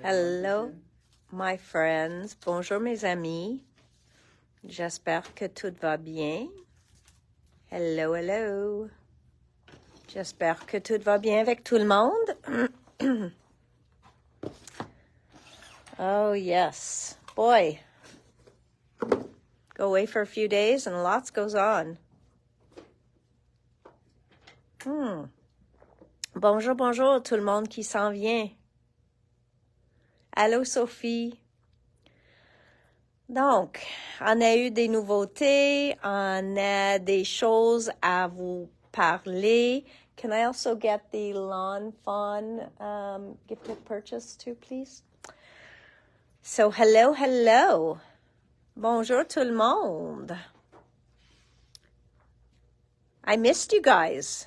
Hello, my friends. Bonjour, mes amis. J'espère que tout va bien. Hello, hello. J'espère que tout va bien avec tout le monde. Oh, yes. Boy. Go away for a few days and lots goes on. Bonjour, bonjour tout le monde qui s'en vient. Allô, Sophie. Donc, on a eu des nouveautés, on a des choses à vous parler. Can I also get the lawn fawn gift with purchase too, please? So, hello, hello. Bonjour tout le monde. I missed you guys.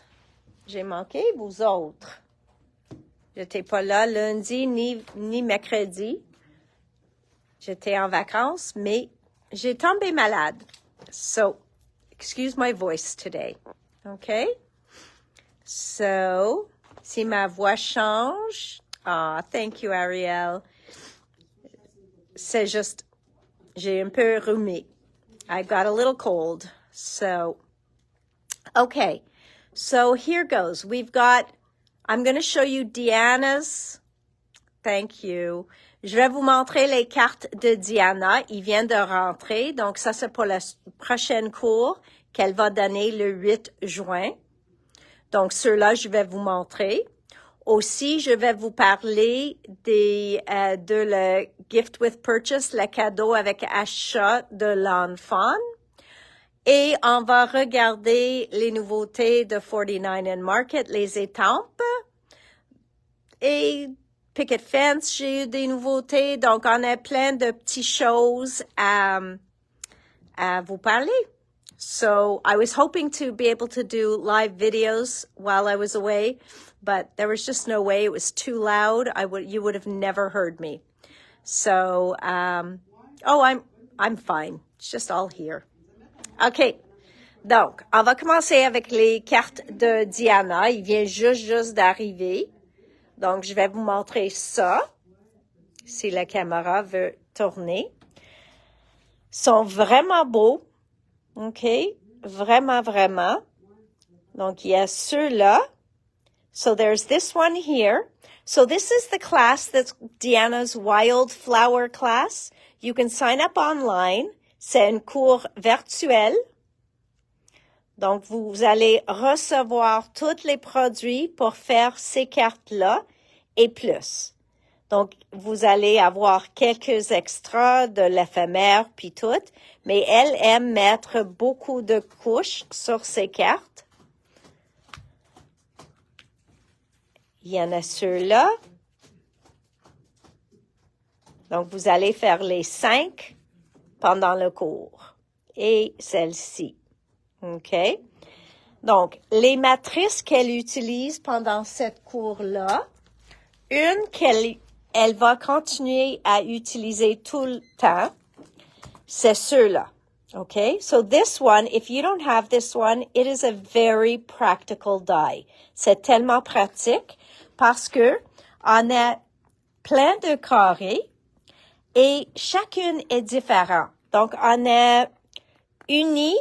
J'ai manqué vous autres. J'étais pas là lundi ni mercredi. J'étais en vacances, mais j'ai tombé malade. So, excuse my voice today. Okay? So, si ma voix change, thank you, AVRIL. C'est juste, j'ai un peu rhumé. I got a little cold. So, okay. So, here goes. I'm going to show you Diana's. Thank you. Je vais vous montrer les cartes de Diana. Il vient de rentrer. Donc, ça, c'est pour la prochaine cours qu'elle va donner le 8 juin. Donc, ceux-là, je vais vous montrer. Aussi, je vais vous parler de le gift with purchase, le cadeau avec achat de l'enfant. Et on va regarder les nouveautés de 49 and Market, les étampes. Et Picket Fence, j'ai eu des nouveautés. Donc, on a plein de petites choses à vous parler. So, I was hoping to be able to do live videos while I was away, but there was just no way. It was too loud. You would have never heard me. So, I'm fine. It's just all here. OK. Donc, on va commencer avec les cartes de Diana. Il vient juste d'arriver. Donc, je vais vous montrer ça, si la caméra veut tourner. Ils sont vraiment beaux. OK? Vraiment, vraiment. Donc, il y a ceux-là. So, there's this one here. So, this is the class that's Diana's Wildflower class. You can sign up online. C'est un cours virtuel. Donc, vous allez recevoir tous les produits pour faire ces cartes-là et plus. Donc, vous allez avoir quelques extras de l'éphémère puis tout, mais elle aime mettre beaucoup de couches sur ses cartes. Il y en a ceux-là. Donc, vous allez faire les 5 pendant le cours et celle-ci. OK? Donc, les matrices qu'elle utilise pendant cette cours-là, une qu'elle va continuer à utiliser tout le temps, c'est ceux-là. OK? So this one, if you don't have this one, it is a very practical die. C'est tellement pratique parce que on a plein de carrés et chacune est différente. Donc, on a uni.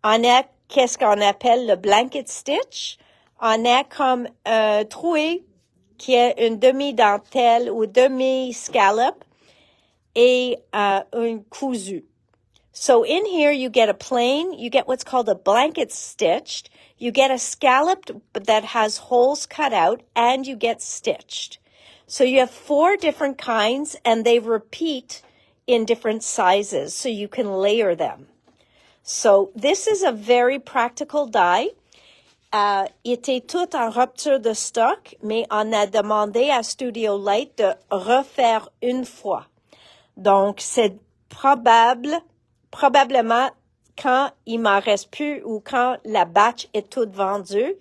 On a qu'est-ce qu'on appelle le blanket stitch. On a comme un troué qui est une demi-dentelle ou demi-scallop et un cousu. So in here you get a plain, you get what's called a blanket stitched, you get a scalloped that has holes cut out, and you get stitched. So you have 4 different kinds and they repeat in different sizes so you can layer them. So, this is a very practical die. Il était tout en rupture de stock, mais on a demandé à Studio Light de refaire une fois. Donc, c'est probablement quand il m'en reste plus ou quand la batch est toute vendue,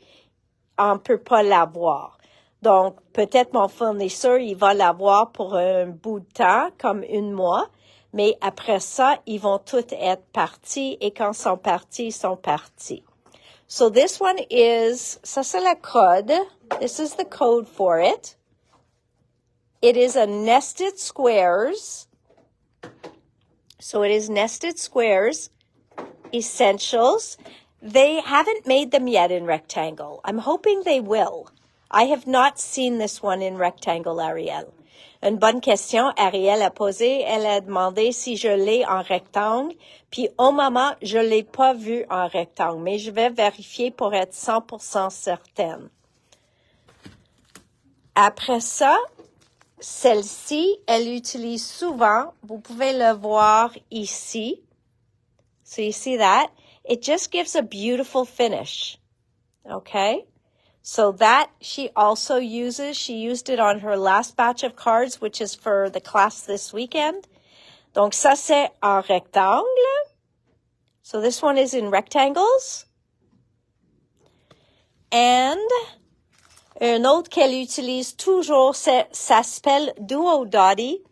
on peut pas l'avoir. Donc, peut-être mon fournisseur, il va l'avoir pour un bout de temps, comme 1 mois. Mais après ça, ils vont tous être partis et quand ils sont partis, ils sont partis. So this one is, ça c'est la code. This is the code for it. it is a nested squares. So it is nested squares, essentials. They haven't made them yet in rectangle. I'm hoping they will. I have not seen this one in rectangle, Ariel. Une bonne question, Ariel a posé. Elle a demandé si je l'ai en rectangle. Puis au moment, je l'ai pas vu en rectangle, mais je vais vérifier pour être 100% certaine. Après ça, celle-ci, elle utilise souvent, vous pouvez le voir ici. So you see that? It just gives a beautiful finish. Okay? So that she also uses. She used it on her last batch of cards, which is for the class this weekend. Donc ça, c'est en rectangle. So this one is in rectangles. And un autre qu'elle utilise toujours, ça s'appelle Duo Dotty.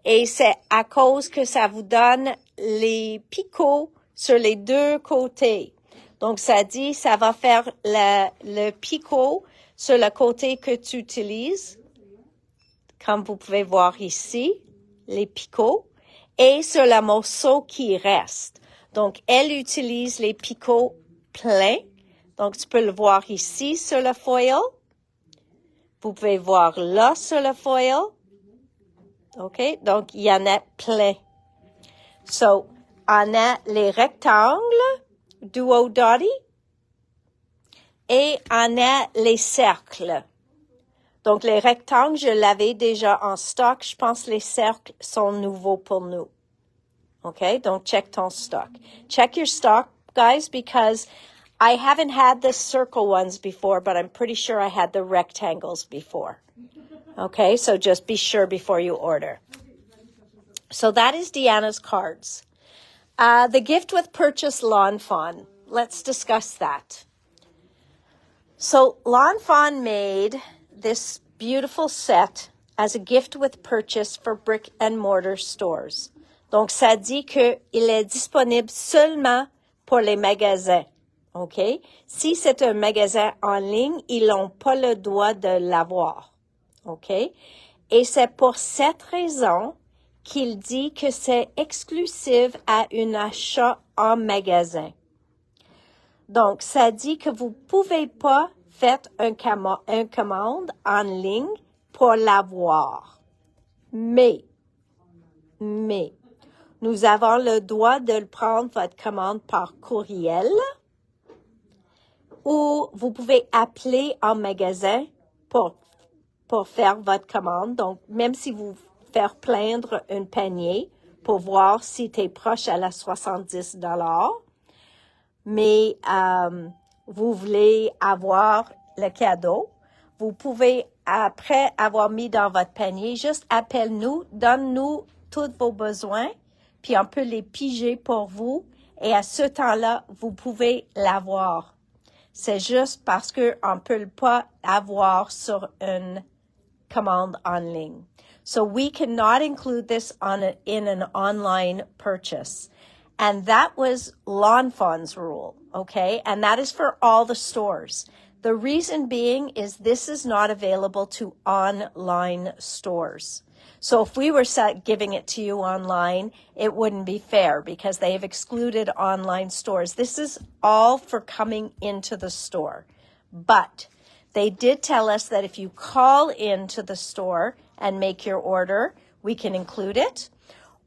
Et c'est à cause que ça vous donne les picots sur les deux côtés. Donc, ça dit, ça va faire le picot sur le côté que tu utilises, comme vous pouvez voir ici, les picots, et sur le morceau qui reste. Donc, elle utilise les picots pleins. Donc, tu peux le voir ici sur le foil. Vous pouvez voir là sur le foil. OK? Donc, il y en a plein. So, on a les rectangles, Duo Dotty, et on a les cercles. Donc, les rectangles, je l'avais déjà en stock. Je pense que les cercles sont nouveaux pour nous. OK? Donc, check ton stock. Check your stock, guys, because I haven't had the circle ones before, but I'm pretty sure I had the rectangles before. Okay? So, just be sure before you order. So, that is Deanna's cards. The gift with purchase Lawn Fawn. Let's discuss that. So Lawn Fawn made this beautiful set as a gift with purchase for brick and mortar stores. Donc, ça dit qu'il est disponible seulement pour les magasins. OK? Si c'est un magasin en ligne, ils n'ont pas le droit de l'avoir. OK? Et c'est pour cette raison qu'il dit que c'est exclusif à un achat en magasin. Donc, ça dit que vous pouvez pas faire un commande en ligne pour l'avoir. Mais, nous avons le droit de prendre votre commande par courriel ou vous pouvez appeler en magasin pour faire votre commande. Donc, même si vous faire plaindre un panier pour voir si tu es proche à la $70. Mais vous voulez avoir le cadeau. Vous pouvez, après avoir mis dans votre panier, juste appelle-nous, donne-nous tous vos besoins, puis on peut les piger pour vous. Et à ce temps-là, vous pouvez l'avoir. C'est juste parce qu'on ne peut pas avoir sur une commande en ligne. So we cannot include this in an online purchase. And that was Lawn Fawn's rule, okay? And that is for all the stores. The reason being is this is not available to online stores. So if we were giving it to you online, it wouldn't be fair because they have excluded online stores. This is all for coming into the store. But they did tell us that if you call into the store and make your order, we can include it.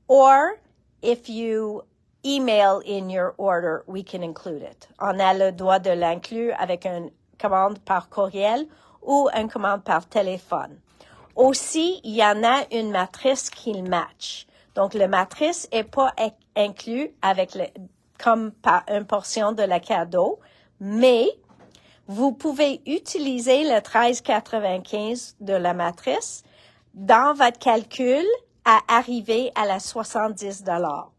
Or if you email in your order, we can include it. On a le droit de l'inclure avec une commande par courriel ou une commande par téléphone. Aussi, il y en a une matrice qui match. Donc, la matrice est pas inclue avec comme par une portion de la cadeau, mais vous pouvez utiliser le 13,95 de la matrice dans votre calcul à arriver à la $70.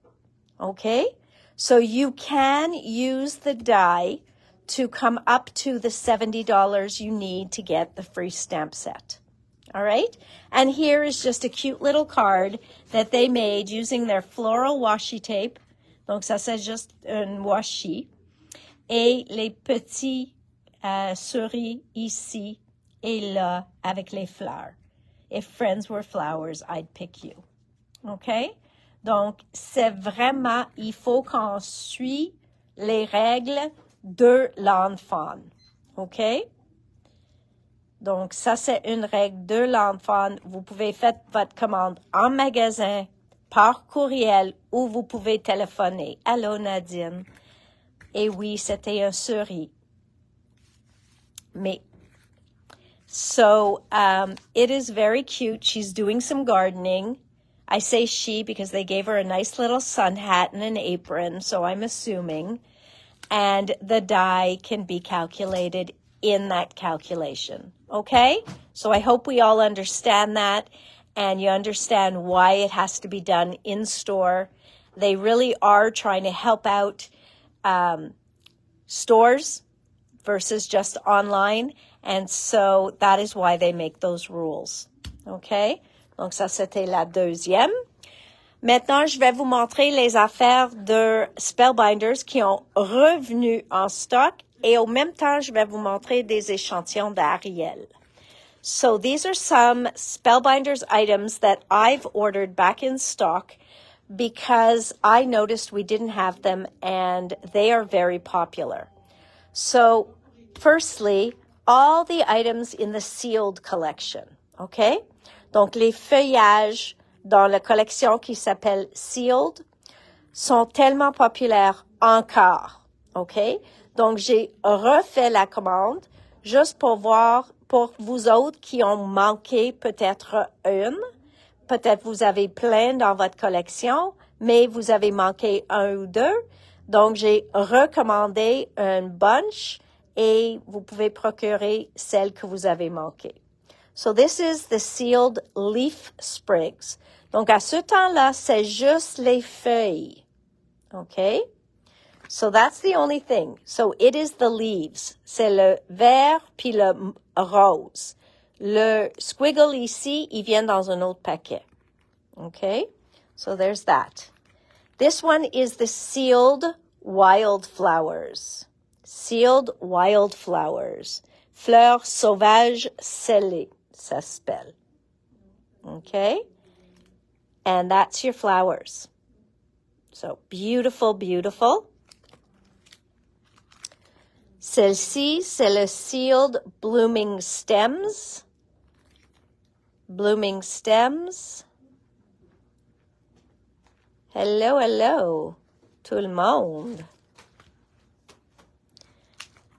Okay? So you can use the die to come up to the $70 you need to get the free stamp set. All right? And here is just a cute little card that they made using their floral washi tape. Donc, ça, c'est juste un washi. Et les petits souris ici et là avec les fleurs. If friends were flowers, I'd pick you. OK? Donc, c'est vraiment, il faut qu'on suit les règles de l'enfant. OK? Donc, ça, c'est une règle de l'enfant. Vous pouvez faire votre commande en magasin, par courriel, ou vous pouvez téléphoner. Allô, Nadine. Et oui, c'était un souris. Mais, so, it is very cute. She's doing some gardening. I say she because they gave her a nice little sun hat and an apron, so I'm assuming. And the dye can be calculated in that calculation. Okay? So I hope we all understand that and you understand why it has to be done in store. They really are trying to help out stores versus just online. And so that is why they make those rules. Okay? Donc ça, c'était la deuxième. Maintenant, je vais vous montrer les affaires de Spellbinders qui ont revenu en stock et au même temps, je vais vous montrer des échantillons d'Ariel. So these are some Spellbinders items that I've ordered back in stock because I noticed we didn't have them and they are very popular. So firstly, all the items in the sealed collection, okay? Donc les feuillages dans la collection qui s'appelle Sealed sont tellement populaires encore, OK? Donc, j'ai refait la commande juste pour voir, pour vous autres qui ont manqué peut-être une. Peut-être vous avez plein dans votre collection, mais vous avez manqué un ou deux. Donc, j'ai recommandé un bunch et vous pouvez procurer celle que vous avez manquée. So this is the sealed leaf sprigs. Donc, à ce temps-là, c'est juste les feuilles. Okay? So that's the only thing. So it is the leaves. C'est le vert puis le rose. Le squiggle ici, il vient dans un autre paquet. Okay? So there's that. This one is the sealed wildflowers. Sealed wildflowers. Fleurs sauvages scellées, ça s'appelle. Okay? And that's your flowers. So beautiful, beautiful. Celle-ci, c'est le sealed blooming stems. Blooming stems. Hello, hello, tout le monde.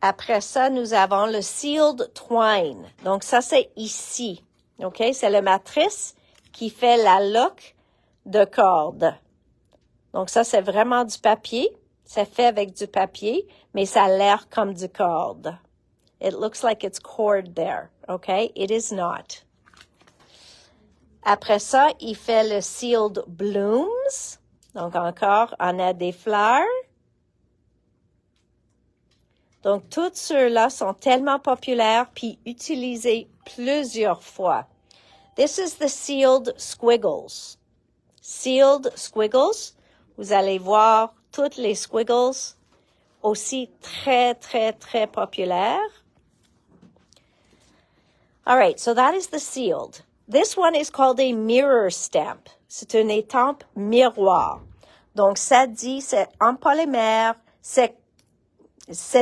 Après ça, nous avons le sealed twine. Donc, ça, c'est ici. OK? C'est la matrice qui fait la look de corde. Donc, ça, c'est vraiment du papier. C'est fait avec du papier, mais ça a l'air comme du corde. It looks like it's cord there. OK? It is not. Après ça, il fait le sealed blooms. Donc, encore, on a des fleurs. Donc, tous ceux-là sont tellement populaires puis utilisés plusieurs fois. This is the sealed squiggles. Sealed squiggles. Vous allez voir toutes les squiggles aussi très, très, très populaires. All right, so that is the sealed. This one is called a mirror stamp. C'est une étampe miroir. Donc, ça dit, c'est en polymère, c'est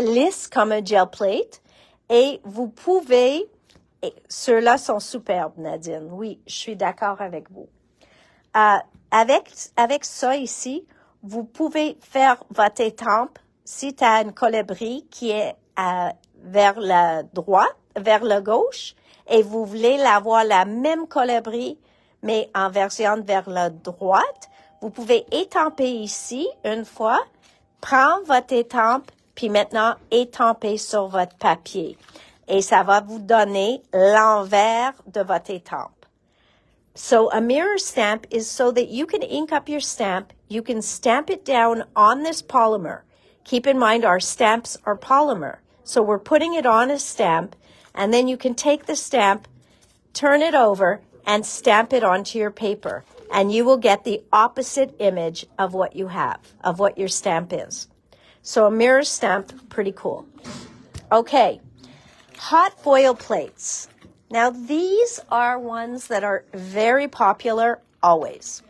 lisse comme un gel plate et vous pouvez, et ceux-là sont superbes, Nadine. Oui, je suis d'accord avec vous. Avec ça ici, vous pouvez faire votre étampe si tu as une colibri qui est vers la droite, vers la gauche, et vous voulez avoir la même colibri, mais en version vers la droite. Vous pouvez étamper ici une fois, prendre votre étampe, puis maintenant étamper sur votre papier. Et ça va vous donner l'envers de votre étampe. So a mirror stamp is so that you can ink up your stamp. You can stamp it down on this polymer. Keep in mind our stamps are polymer. So we're putting it on a stamp, and then you can take the stamp, turn it over, and stamp it onto your paper. And you will get the opposite image of what you have, of what your stamp is. So a mirror stamp, pretty cool. Okay, hot foil plates. Now, these are ones that are very popular always.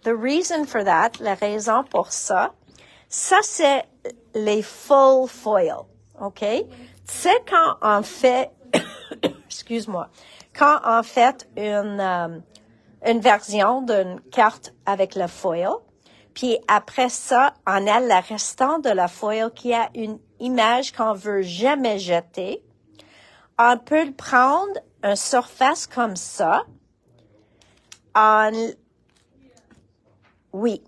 The reason for that, la raison pour ça, ça c'est les full foil, OK? Tu sais quand on fait, excuse-moi, quand on fait une version d'une carte avec le foil, puis après ça, on a le restant de la foil qui a une image qu'on veut jamais jeter. On peut le prendre une surface comme ça. Oui.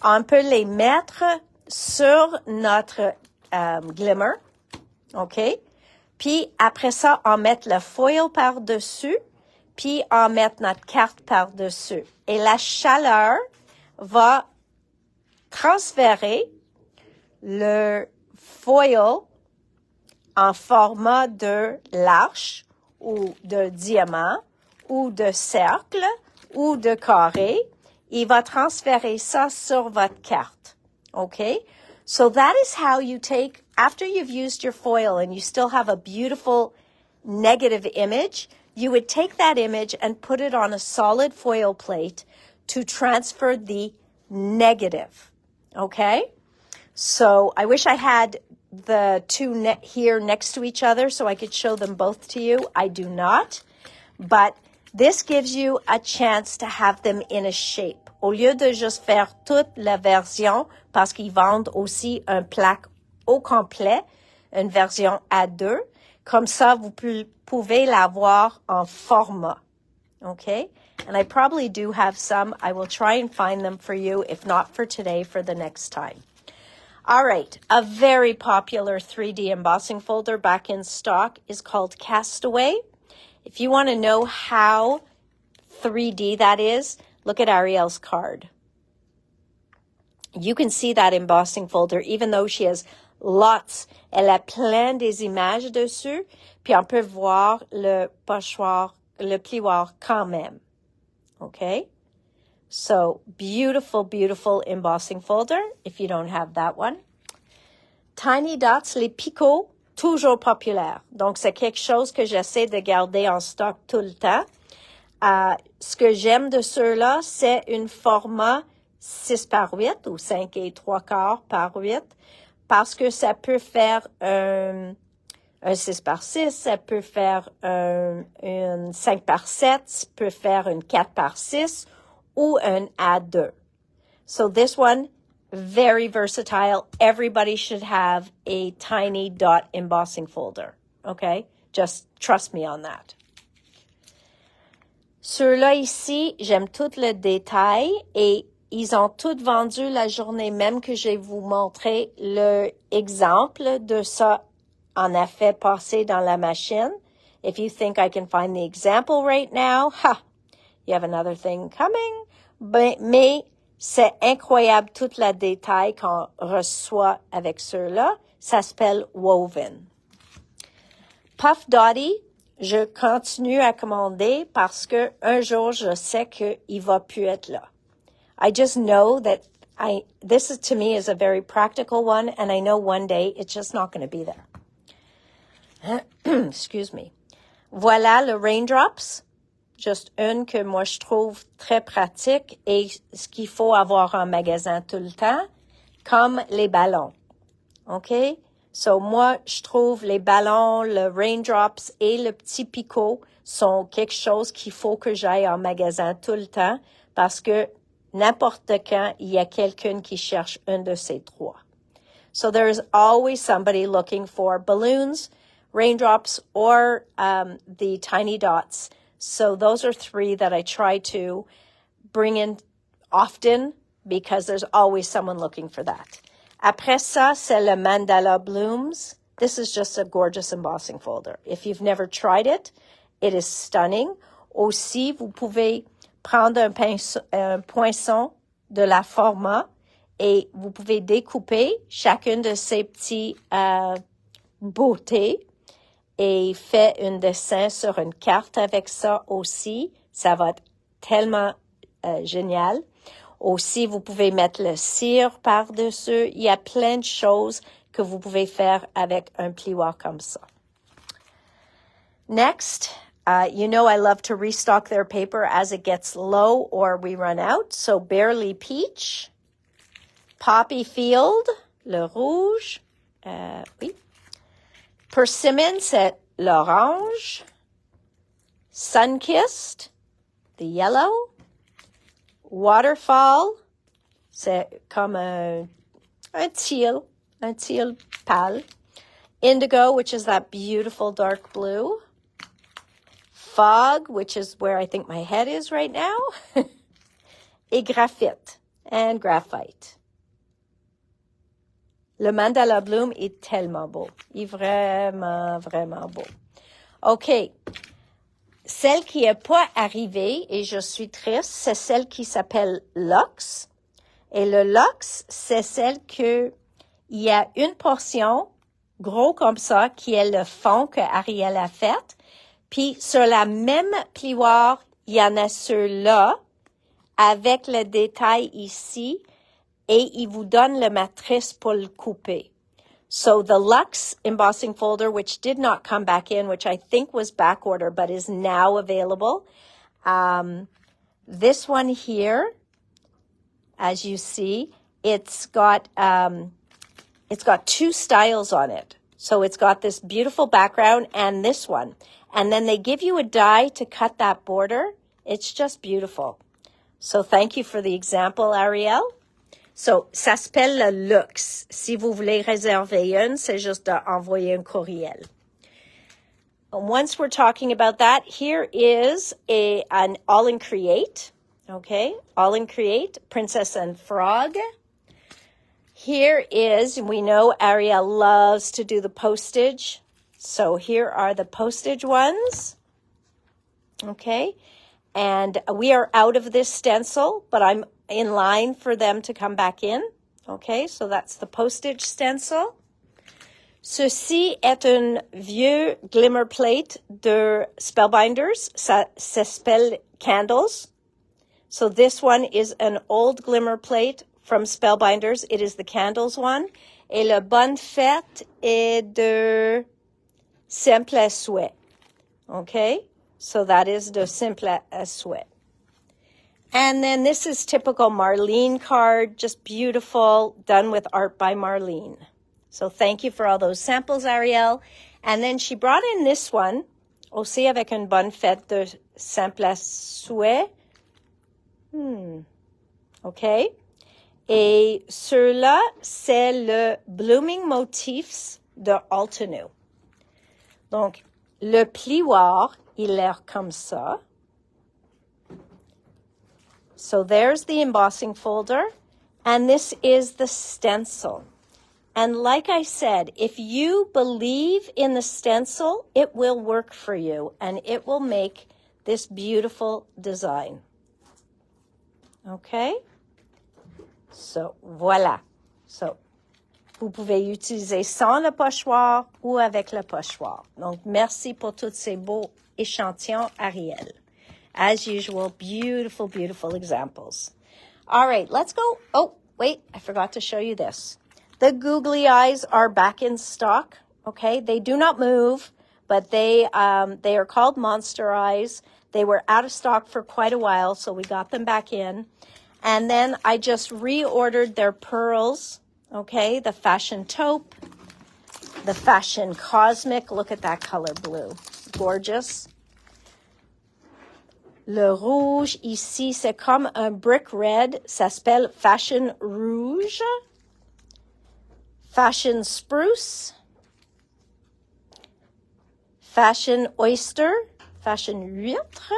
On peut les mettre sur notre glimmer, OK? Puis après ça, on met le foil par-dessus, puis on met notre carte par-dessus. Et la chaleur va transférer le foil en format de l'arche ou de diamant ou de cercle ou de carré. Il va transférer ça sur votre carte. Okay? So that is how you take, after you've used your foil and you still have a beautiful negative image, you would take that image and put it on a solid foil plate to transfer the negative. Okay? So I wish I had the two here next to each other so I could show them both to you. I do not. But this gives you a chance to have them in a shape. Au lieu de juste faire toute la version, parce qu'ils vendent aussi un plaque au complet, une version A2, comme ça, vous pouvez l'avoir en format. Okay? And I probably do have some. I will try and find them for you, if not for today, for the next time. All right, a very popular 3D embossing folder back in stock is called Castaway. If you want to know how 3D that is, look at Ariel's card. You can see that embossing folder, even though she has lots. Elle a plein des images dessus, puis on peut voir le pochoir, le plioir quand même. Okay? So, beautiful, beautiful embossing folder, if you don't have that one. Tiny dots, les picots, toujours populaires. Donc, c'est quelque chose que j'essaie de garder en stock tout le temps. Ce que j'aime de ceux-là, c'est un format 6 par 8 ou 5 et 3/4 par 8, parce que ça peut faire un 6 par 6, ça peut faire une 5 par 7, ça peut faire une 4 par 6, ou un A2. So this one, very versatile. Everybody should have a tiny dot embossing folder. Okay? Just trust me on that. Ceux-là ici, j'aime tout le détail et ils ont tous vendu la journée même que je vais vous montrer l'exemple de ça en effet passé dans la machine. If you think I can find the example right now, you have another thing coming. Mais c'est incroyable tout le détail qu'on reçoit avec ceux-là. Ça s'appelle Woven. Puff Dotty, je continue à commander parce que un jour, je sais qu'il va plus être là. I just know that this is, to me, is a very practical one, and I know one day it's just not going to be there. Excuse me. Voilà le Raindrops. Juste une que moi je trouve très pratique et ce qu'il faut avoir en magasin tout le temps, comme les ballons. OK? So moi, je trouve les ballons, le Raindrops et le petit picot sont quelque chose qu'il faut que j'aille en magasin tout le temps parce que n'importe quand, il y a quelqu'un qui cherche un de ces trois. So there is always somebody looking for balloons, Raindrops, or the tiny dots. So those are three that I try to bring in often because there's always someone looking for that. Après ça, c'est le Mandala Blooms. This is just a gorgeous embossing folder. If you've never tried it, it is stunning. Aussi, vous pouvez prendre un poinçon de la format et vous pouvez découper chacune de ces petits beautés et fait un dessin sur une carte avec ça aussi. Ça va être tellement génial. Aussi, vous pouvez mettre le cire par-dessus. Il y a plein de choses que vous pouvez faire avec un plioir comme ça. Next, you know I love to restock their paper as it gets low or we run out. So Barely Peach, Poppy Field, le rouge, oui. Persimmon, c'est l'orange. Sunkissed, the yellow. Waterfall, c'est comme un teal pâle. Indigo, which is that beautiful dark blue. Fog, which is where I think my head is right now. Et graphite, and graphite. Le mandala bloom est tellement beau. Il est vraiment, vraiment beau. OK. Celle qui n'est pas arrivée, et je suis triste, c'est celle qui s'appelle Lux. Et le Lux, c'est celle que il y a une portion, gros comme ça, qui est le fond que Ariel a fait. Puis sur la même plioire, il y en a ceux-là, avec le détail ici, et il vous donne la matrice pour le couper. So the Luxe embossing folder, which did not come back in, which I think was back order, but is now available. This one here, as you see, it's got two styles on it. So it's got this beautiful background and this one. And then they give you a die to cut that border. It's just beautiful. So thank you for the example, Ariel. So, ça s'appelle le Luxe. Si vous voulez réserver une, c'est juste d'envoyer un courriel. Once we're talking about that, here is an all-in-create. Okay, all-in-create, Princess and Frog. Here is, we know Ariel loves to do the postage. So here are the postage ones. Okay, and we are out of this stencil, but I'm in line for them to come back in. Okay, so that's the postage stencil. Ceci est un vieux glimmer plate de Spellbinders. Ça s'appelle Candles. So this one is an old glimmer plate from Spellbinders. It is the Candles one. Et le Bonne Fête est de Simple à Souhait. Okay, so that is de Simple à Souhait. And then this is typical Marlene card, just beautiful, done with art by Marlene. So thank you for all those samples, Ariel. And then she brought in this one, aussi avec une bonne fête de simple à souhait. OK. Et ceux-là, c'est le Blooming Motifs de Alteneau. Donc, le plioir, il a l'air comme ça. So there's the embossing folder, and this is the stencil. And like I said, if you believe in the stencil, it will work for you, and it will make this beautiful design. Okay? So, voilà. So, vous pouvez utiliser sans le pochoir ou avec le pochoir. Donc, merci pour tous ces beaux échantillons, Ariel. As usual, beautiful, beautiful examples. All right, let's go. Oh, wait, I forgot to show you this. The googly eyes are back in stock, okay? They do not move, but they are called monster eyes. They were out of stock for quite a while, so we got them back in. And then I just reordered their pearls, okay? The Fashion Taupe, the Fashion Cosmic. Look at that color blue. Gorgeous. Le rouge, ici, c'est comme un brick red. Ça s'appelle Fashion Rouge. Fashion Spruce. Fashion Oyster. Fashion Huître.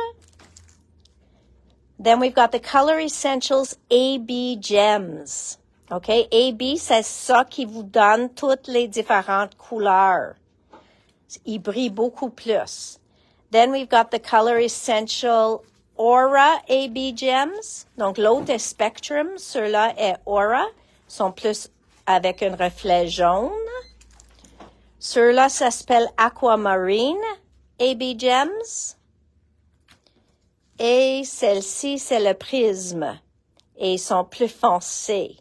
Then we've got the Color Essentials AB Gems. Okay, AB, c'est ça qui vous donne toutes les différentes couleurs. Il brille beaucoup plus. Then we've got the Color Essential Aura AB Gems. Donc, l'autre est Spectrum. Ceux-là est Aura. Sont plus avec un reflet jaune. Ceux-là, ça s'appelle Aquamarine AB Gems. Et celle-ci, c'est le Prisme. Et ils sont plus foncés.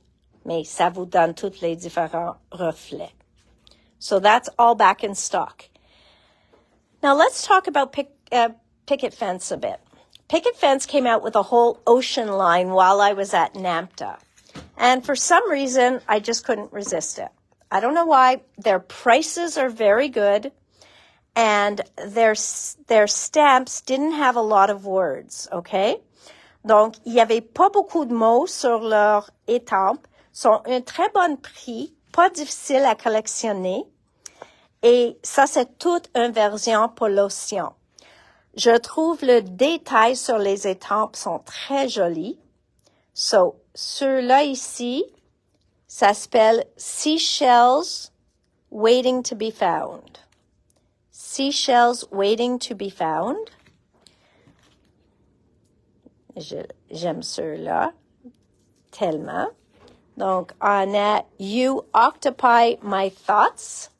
Mais ça vous donne tous les différents reflets. So that's all back in stock. Now let's talk about Picket Fence a bit. Picket Fence came out with a whole ocean line while I was at NAMTA. And for some reason, I just couldn't resist it. I don't know why. Their prices are very good. And their stamps didn't have a lot of words, okay? Donc, il y avait pas beaucoup de mots sur leurs étampes. Sont un très bon prix, pas difficile à collectionner. Et ça, c'est toute une version pour l'océan. Je trouve le détail sur les étampes sont très jolis. So, ceux-là ici, ça s'appelle Seashells Waiting to be Found. Seashells Waiting to be Found. J'aime ceux-là tellement. Donc, on a You Occupy My Thoughts.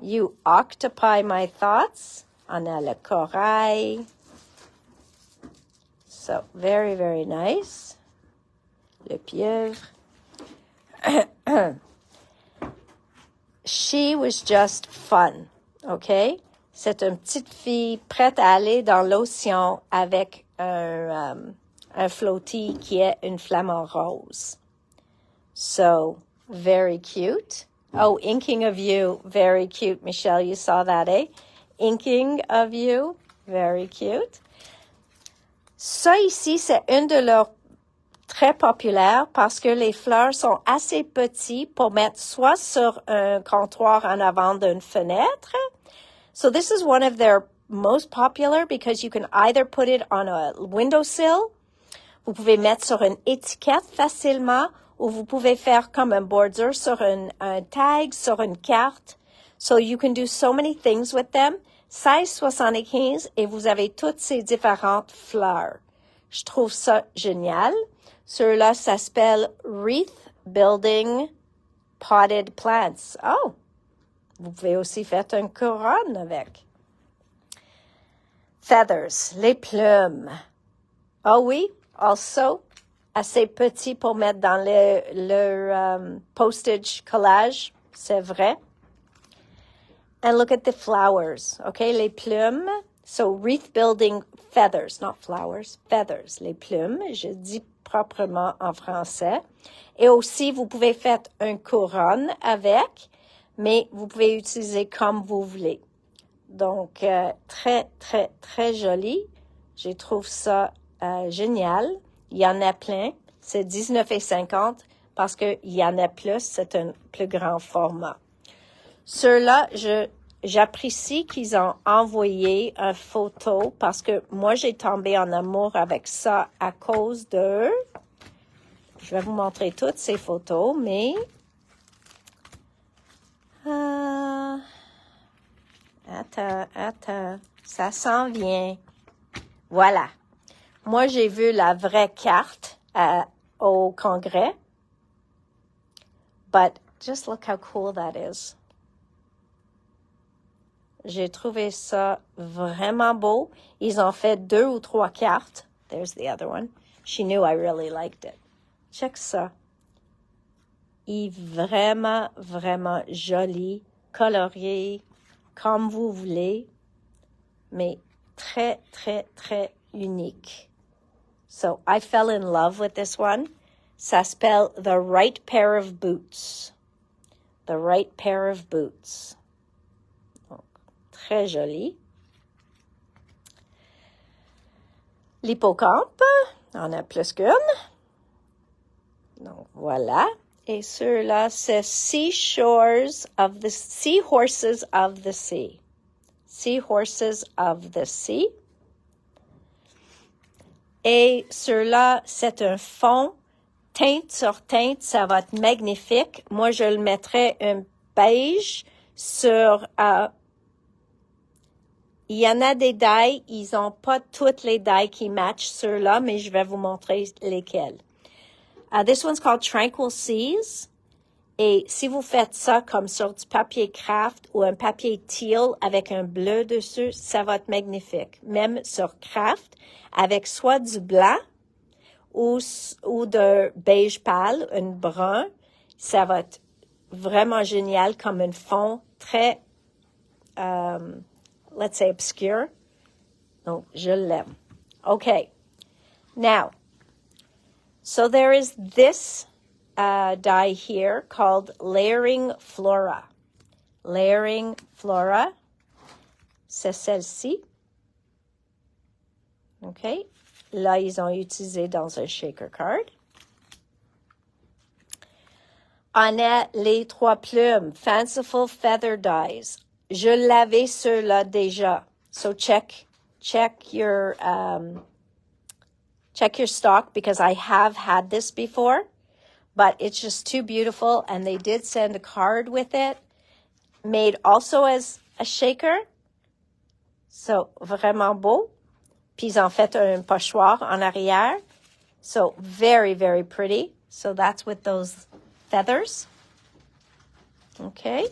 You Occupy My Thoughts. On a le corail. So, very, very nice. Le pieuvre. She was just fun. OK? C'est une petite fille prête à aller dans l'océan avec un floaty qui est une flamant rose. So, very cute. Oh, inking of you, very cute. Michelle, you saw that, eh? Inking of you, very cute. Ça ici, c'est une de leurs très populaires parce que les fleurs sont assez petites pour mettre soit sur un comptoir en avant d'une fenêtre. So this is one of their most popular because you can either put it on a windowsill, vous pouvez mettre sur une étiquette facilement, ou vous pouvez faire comme un border sur un tag, sur une carte. So you can do so many things with them. 16,75 et vous avez toutes ces différentes fleurs. Je trouve ça génial. Ceux-là, ça s'appelle Wreath Building Potted Plants. Oh! Vous pouvez aussi faire une couronne avec. Feathers, les plumes. Oh oui, also, assez petit pour mettre dans le postage collage, c'est vrai. And look at the flowers, okay, les plumes. So, wreath building feathers, not flowers, feathers, les plumes. Je dis proprement en français. Et aussi, vous pouvez faire une couronne avec, mais vous pouvez utiliser comme vous voulez. Donc, très, très, très joli. Je trouve ça génial. Il y en a plein. C'est 19,50 parce qu'il y en a plus. C'est un plus grand format. Ceux-là, j'apprécie qu'ils ont envoyé une photo parce que moi, j'ai tombé en amour avec ça à cause de... Je vais vous montrer toutes ces photos, mais... Attends, ça s'en vient. Voilà. Moi, j'ai vu la vraie carte au congrès. But just look how cool that is. J'ai trouvé ça vraiment beau. Ils ont fait 2 ou 3 cartes. There's the other one. She knew I really liked it. Check ça. Il est vraiment, vraiment joli, colorié, comme vous voulez, mais très, très, très unique. So, I fell in love with this one. Ça s'appelle The Right Pair of Boots. The Right Pair of Boots. Donc, très joli. L'hippocampe, on a plus qu'une. Donc, voilà. Et ceux-là, c'est Seahorses of the Sea. Seahorses of the Sea. Et ceux-là, c'est un fond, teinte sur teinte, ça va être magnifique. Moi, je le mettrais un beige sur... il y en a des dye, ils n'ont pas toutes les dye qui matchent ceux-là, mais je vais vous montrer lesquels. This one's called Tranquil Seas. Et si vous faites ça comme sur du papier craft ou un papier teal avec un bleu dessus, ça va être magnifique. Même sur craft, avec soit du blanc ou de beige pâle, un brun, ça va être vraiment génial comme un fond très let's say, obscure. Donc, je l'aime. Okay. Now, so there is this die here called Layering Flora. Layering Flora. C'est celle-ci. OK. Là, ils ont utilisé dans un shaker card. On a les 3 plumes, Fanciful Feather Dies. Je l'avais ceux-là déjà. So check your stock because I have had this before, but it's just too beautiful. And they did send a card with it, made also as a shaker. So, vraiment beau. Puis ils ont fait un pochoir en arrière. So, very, very pretty. So that's with those feathers. Okay.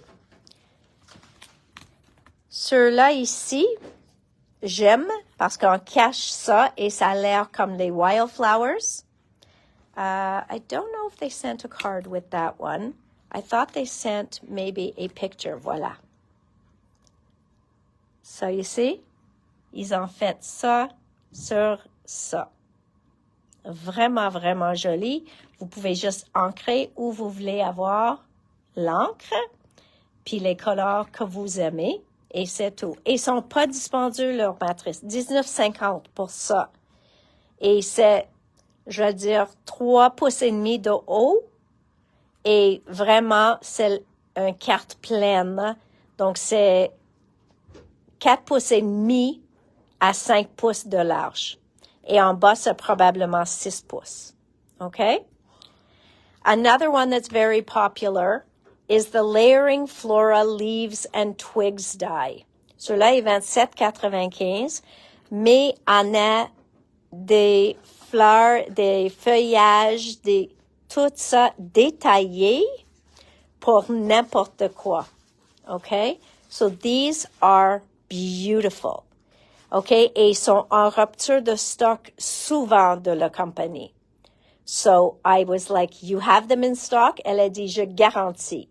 Ceux-là ici, j'aime parce qu'on cache ça et ça a l'air comme les wildflowers. I don't know if they sent a card with that one. I thought they sent maybe a picture. Voilà. So you see, ils ont fait ça sur ça. Vraiment, vraiment joli. Vous pouvez juste ancrer où vous voulez avoir l'encre, puis les couleurs que vous aimez, et c'est tout. Et ils sont pas dispendieux, leur matrice. 19,50 pour ça. Et c'est, je veux dire, 3 pouces et demi de haut, et vraiment, c'est une carte pleine. Donc, c'est 4 pouces et demi à 5 pouces de large. Et en bas, c'est probablement 6 pouces. Okay? Another one that's very popular is the Layering Flora Leaves and Twigs die. Celui-là est 27,95, mais on a des fleurs, des feuillages, tout ça détaillé pour n'importe quoi. Okay? So these are beautiful. Okay? Et ils sont en rupture de stock souvent de la compagnie. So I was like, you have them in stock? Elle a dit, je garantis.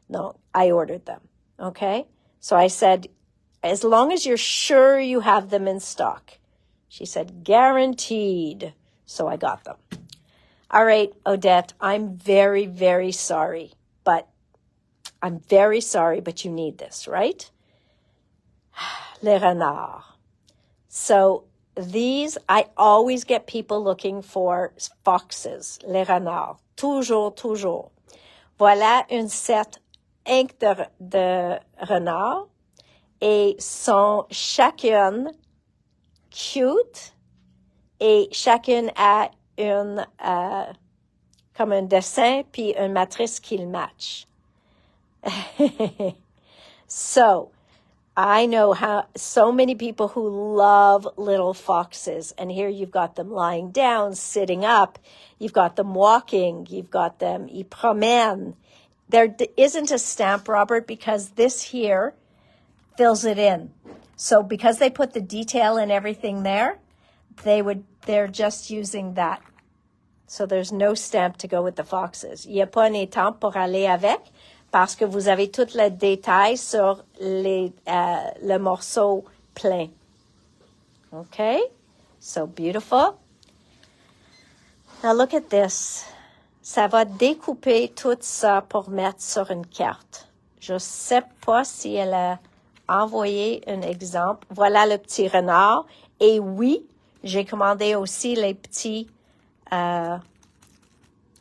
No, I ordered them. Okay? So I said, as long as you're sure you have them in stock. She said, guaranteed. So I got them. All right, Odette, I'm very, very sorry. But you need this, right? Les renards. So these, I always get people looking for foxes, les renards. Toujours. Voilà une set de renards et sont chacune cute et chacune a une, comme un dessin puis une matrice qui le match. So, I know how so many people who love little foxes, and here you've got them lying down, sitting up, you've got them walking, you've got them, ils promènent. There isn't a stamp, Robert, because this here fills it in. So because they put the detail and everything there, they're just using that. So there's no stamp to go with the foxes. Il n'y a pas un étampe pour aller avec, parce que vous avez tout le détail sur le morceau plein. Okay? So beautiful. Now look at this. Ça va découper tout ça pour mettre sur une carte. Je sais pas si elle a envoyé un exemple. Voilà le petit renard. Et oui, j'ai commandé aussi les petits...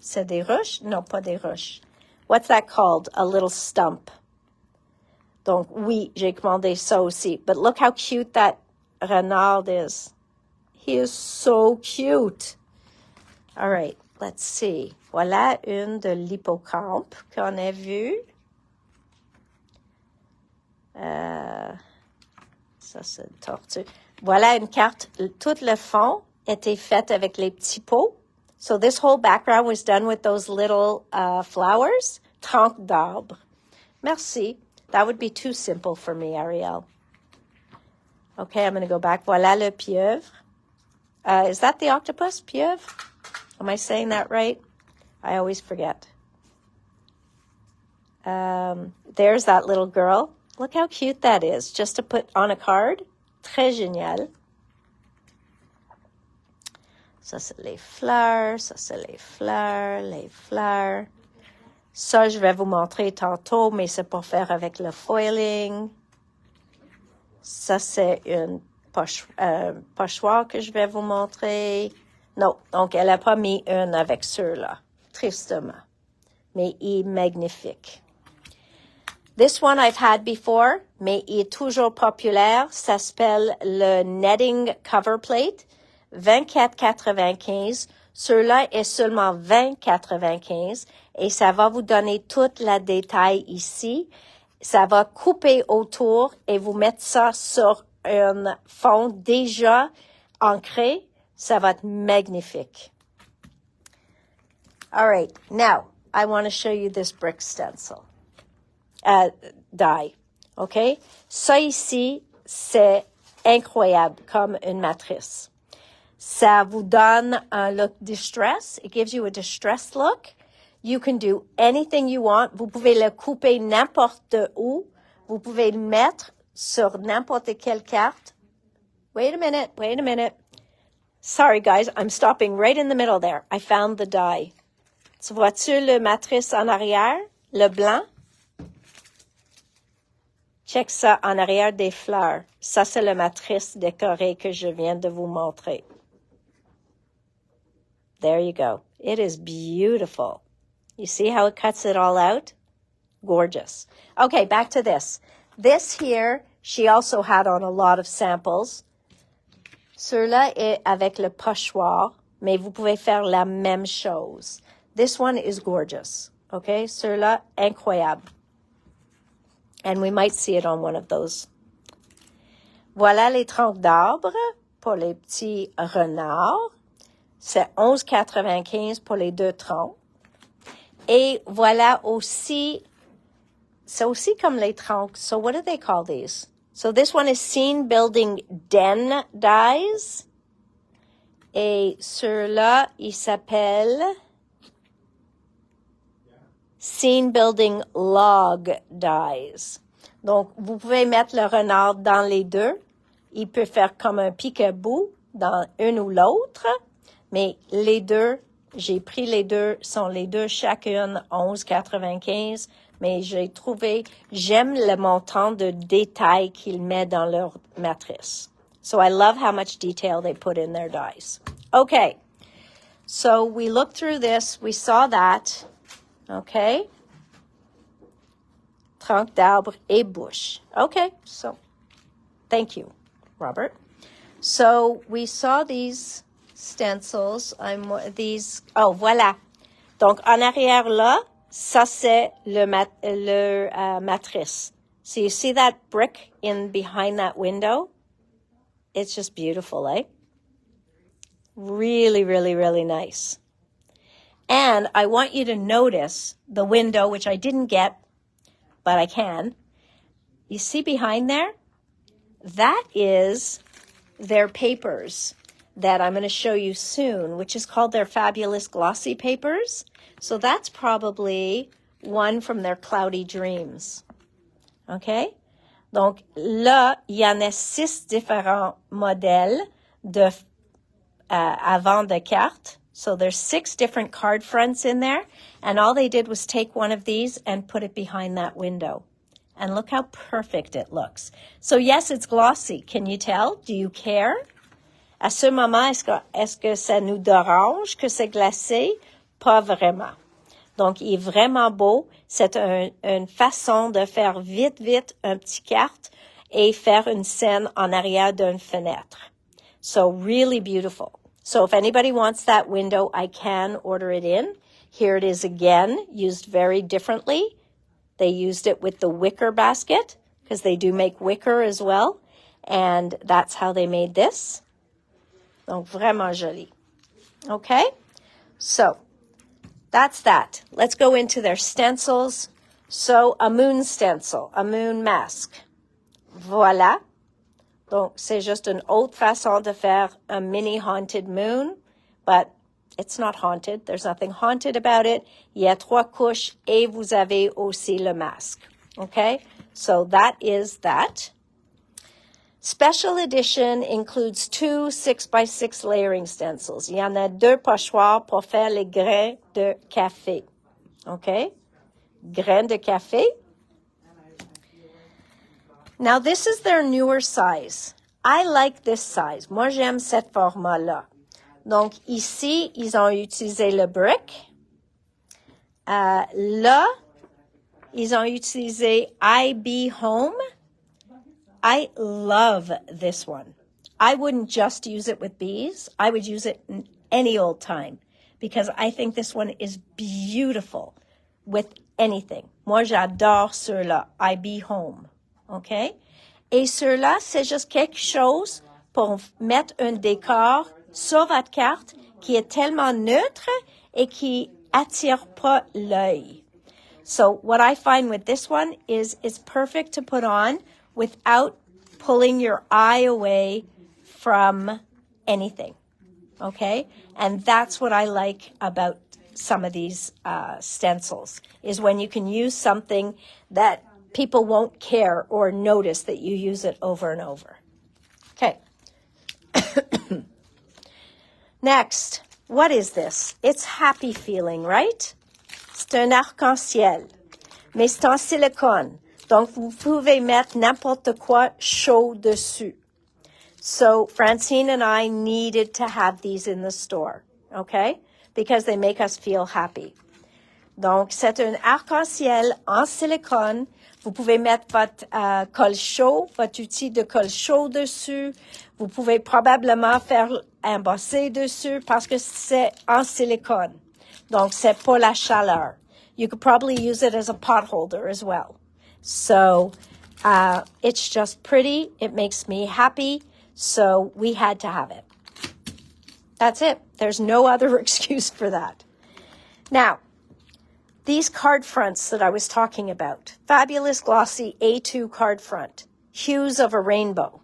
c'est des ruches? Non, pas des ruches. What's that called? A little stump. Donc, oui, j'ai commandé ça aussi. But look how cute that renard is. He is so cute. All right, let's see. Voilà une de l'hippocampe qu'on a vue. Ça, c'est une tortue. Voilà une carte. Tout le fond était fait avec les petits pots. So this whole background was done with those little flowers. Tronc d'arbre. Merci. That would be too simple for me, Ariel. Okay, I'm going to go back. Voilà le pieuvre. Is that the octopus, pieuvre? Am I saying that right? I always forget. There's that little girl. Look how cute that is, just to put on a card. Très génial. Ça, c'est les fleurs. Ça, c'est les fleurs, les fleurs. Ça, je vais vous montrer tantôt, mais c'est pour faire avec le foiling. Ça, c'est une pochoir que je vais vous montrer. Non, donc elle n'a pas mis une avec ceux-là, tristement. Mais il est magnifique. This one I've had before, mais il est toujours populaire. Ça s'appelle le netting cover plate. 24,95. Ceux-là est seulement 20,95 et ça va vous donner toute la détail ici. Ça va couper autour et vous mettre ça sur un fond déjà ancré. Ça va être magnifique. All right, now I want to show you this brick stencil. Die. OK? Ça ici, c'est incroyable comme une matrice. Ça vous donne un look distress. It gives you a distressed look. You can do anything you want. Vous pouvez le couper n'importe où. Vous pouvez le mettre sur n'importe quelle carte. Wait a minute. Sorry, guys. I'm stopping right in the middle there. I found the die. Tu vois-tu le matrice en arrière? Le blanc? Check ça en arrière des fleurs. Ça, c'est le matrice décorée que je viens de vous montrer. There you go. It is beautiful. You see how it cuts it all out? Gorgeous. Okay, back to this. This here, she also had on a lot of samples. Ceux-là est avec le pochoir, mais vous pouvez faire la même chose. This one is gorgeous. Okay, ceux-là, incroyable. And we might see it on one of those. Voilà les troncs d'arbres pour les petits renards. C'est 11,95 pour les 2 troncs. Et voilà aussi, c'est aussi comme les troncs. So what do they call these? So this one is scene building den dies. Et ceux-là, il s'appelle scene building log dies. Donc, vous pouvez mettre le renard dans les deux. Il peut faire comme un pique-bout dans une ou l'autre. Mais les deux, j'ai pris les deux, sont les deux chacune 11,95. Mais j'aime le montant de détail qu'ils mettent dans leur matrice. So I love how much detail they put in their dies. Okay. So we looked through this. We saw that. Okay. Tronc d'arbre et bouche. Okay. So thank you, Robert. So we saw these stencils. Oh, voilà. Donc, en arrière là, ça c'est le matrice. So you see that brick in behind that window? It's just beautiful, eh? Really, really, really nice. And I want you to notice the window, which I didn't get, but I can. You see behind there? That is their papers that I'm going to show you soon, which is called their Fabulous Glossy Papers. So that's probably one from their Cloudy Dreams. Okay? Donc là, il y en a 6 différents modèles avant de cartes. So there's 6 different card fronts in there. And all they did was take one of these and put it behind that window. And look how perfect it looks. So yes, it's glossy. Can you tell? Do you care? À ce moment, est-ce que ça nous dérange que c'est glacé? Pas vraiment. Donc, il est vraiment beau. C'est une façon de faire vite un petit carte et faire une scène en arrière d'une fenêtre. So, really beautiful. So, if anybody wants that window, I can order it in. Here it is again, used very differently. They used it with the wicker basket because they do make wicker as well. And that's how they made this. Donc, vraiment joli. Okay? So, that's that. Let's go into their stencils. So, a moon stencil, a moon mask. Voilà. Donc, c'est juste une autre façon de faire a mini haunted moon, but it's not haunted. There's nothing haunted about it. Il y a 3 couches et vous avez aussi le masque. Okay? So that is that. Special edition includes 2 6x6 layering stencils. Il y en a 2 pochoirs pour faire les grains de café. Okay? Grains de café. Now, this is their newer size. I like this size. Moi, j'aime cette format-là. Donc, ici, ils ont utilisé le brick. Là, ils ont utilisé IB Home. I love this one. I wouldn't just use it with bees. I would use it any old time because I think this one is beautiful with anything. Moi, j'adore ceux-là, IB Home. OK? Et ceux-là, c'est juste quelque chose pour mettre un décor sur votre carte qui est tellement neutre et qui attire pas l'œil. So what I find with this one is it's perfect to put on without pulling your eye away from anything. Okay? And that's what I like about some of these stencils, is when you can use something that people won't care or notice that you use it over and over. Okay. Next, what is this? It's happy feeling, right? C'est un arc-en-ciel, mais c'est en silicone. Donc, vous pouvez mettre n'importe quoi chaud dessus. So, Francine and I needed to have these in the store, okay? Because they make us feel happy. Donc, c'est un arc-en-ciel en silicone. Vous pouvez mettre votre colle chaud, votre outil de colle chaud dessus. Vous pouvez probablement faire embosser dessus parce que c'est en silicone. Donc, c'est pour la chaleur. You could probably use it as a pot holder as well. So, it's just pretty. It makes me happy. So, we had to have it. That's it. There's no other excuse for that. Now, these card fronts that I was talking about. Fabulous glossy A2 card front. Hues of a rainbow.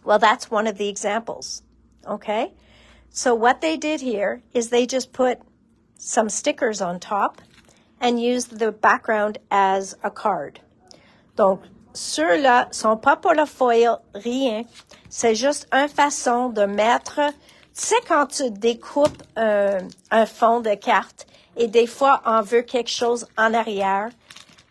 Well, that's one of the examples. Okay? So what they did here is they just put some stickers on top and used the background as a card. Donc, ceux-là sont pas pour le foil, rien. C'est juste une façon de mettre... Tu sais, quand tu découpes un fond de carte et des fois, on veut quelque chose en arrière,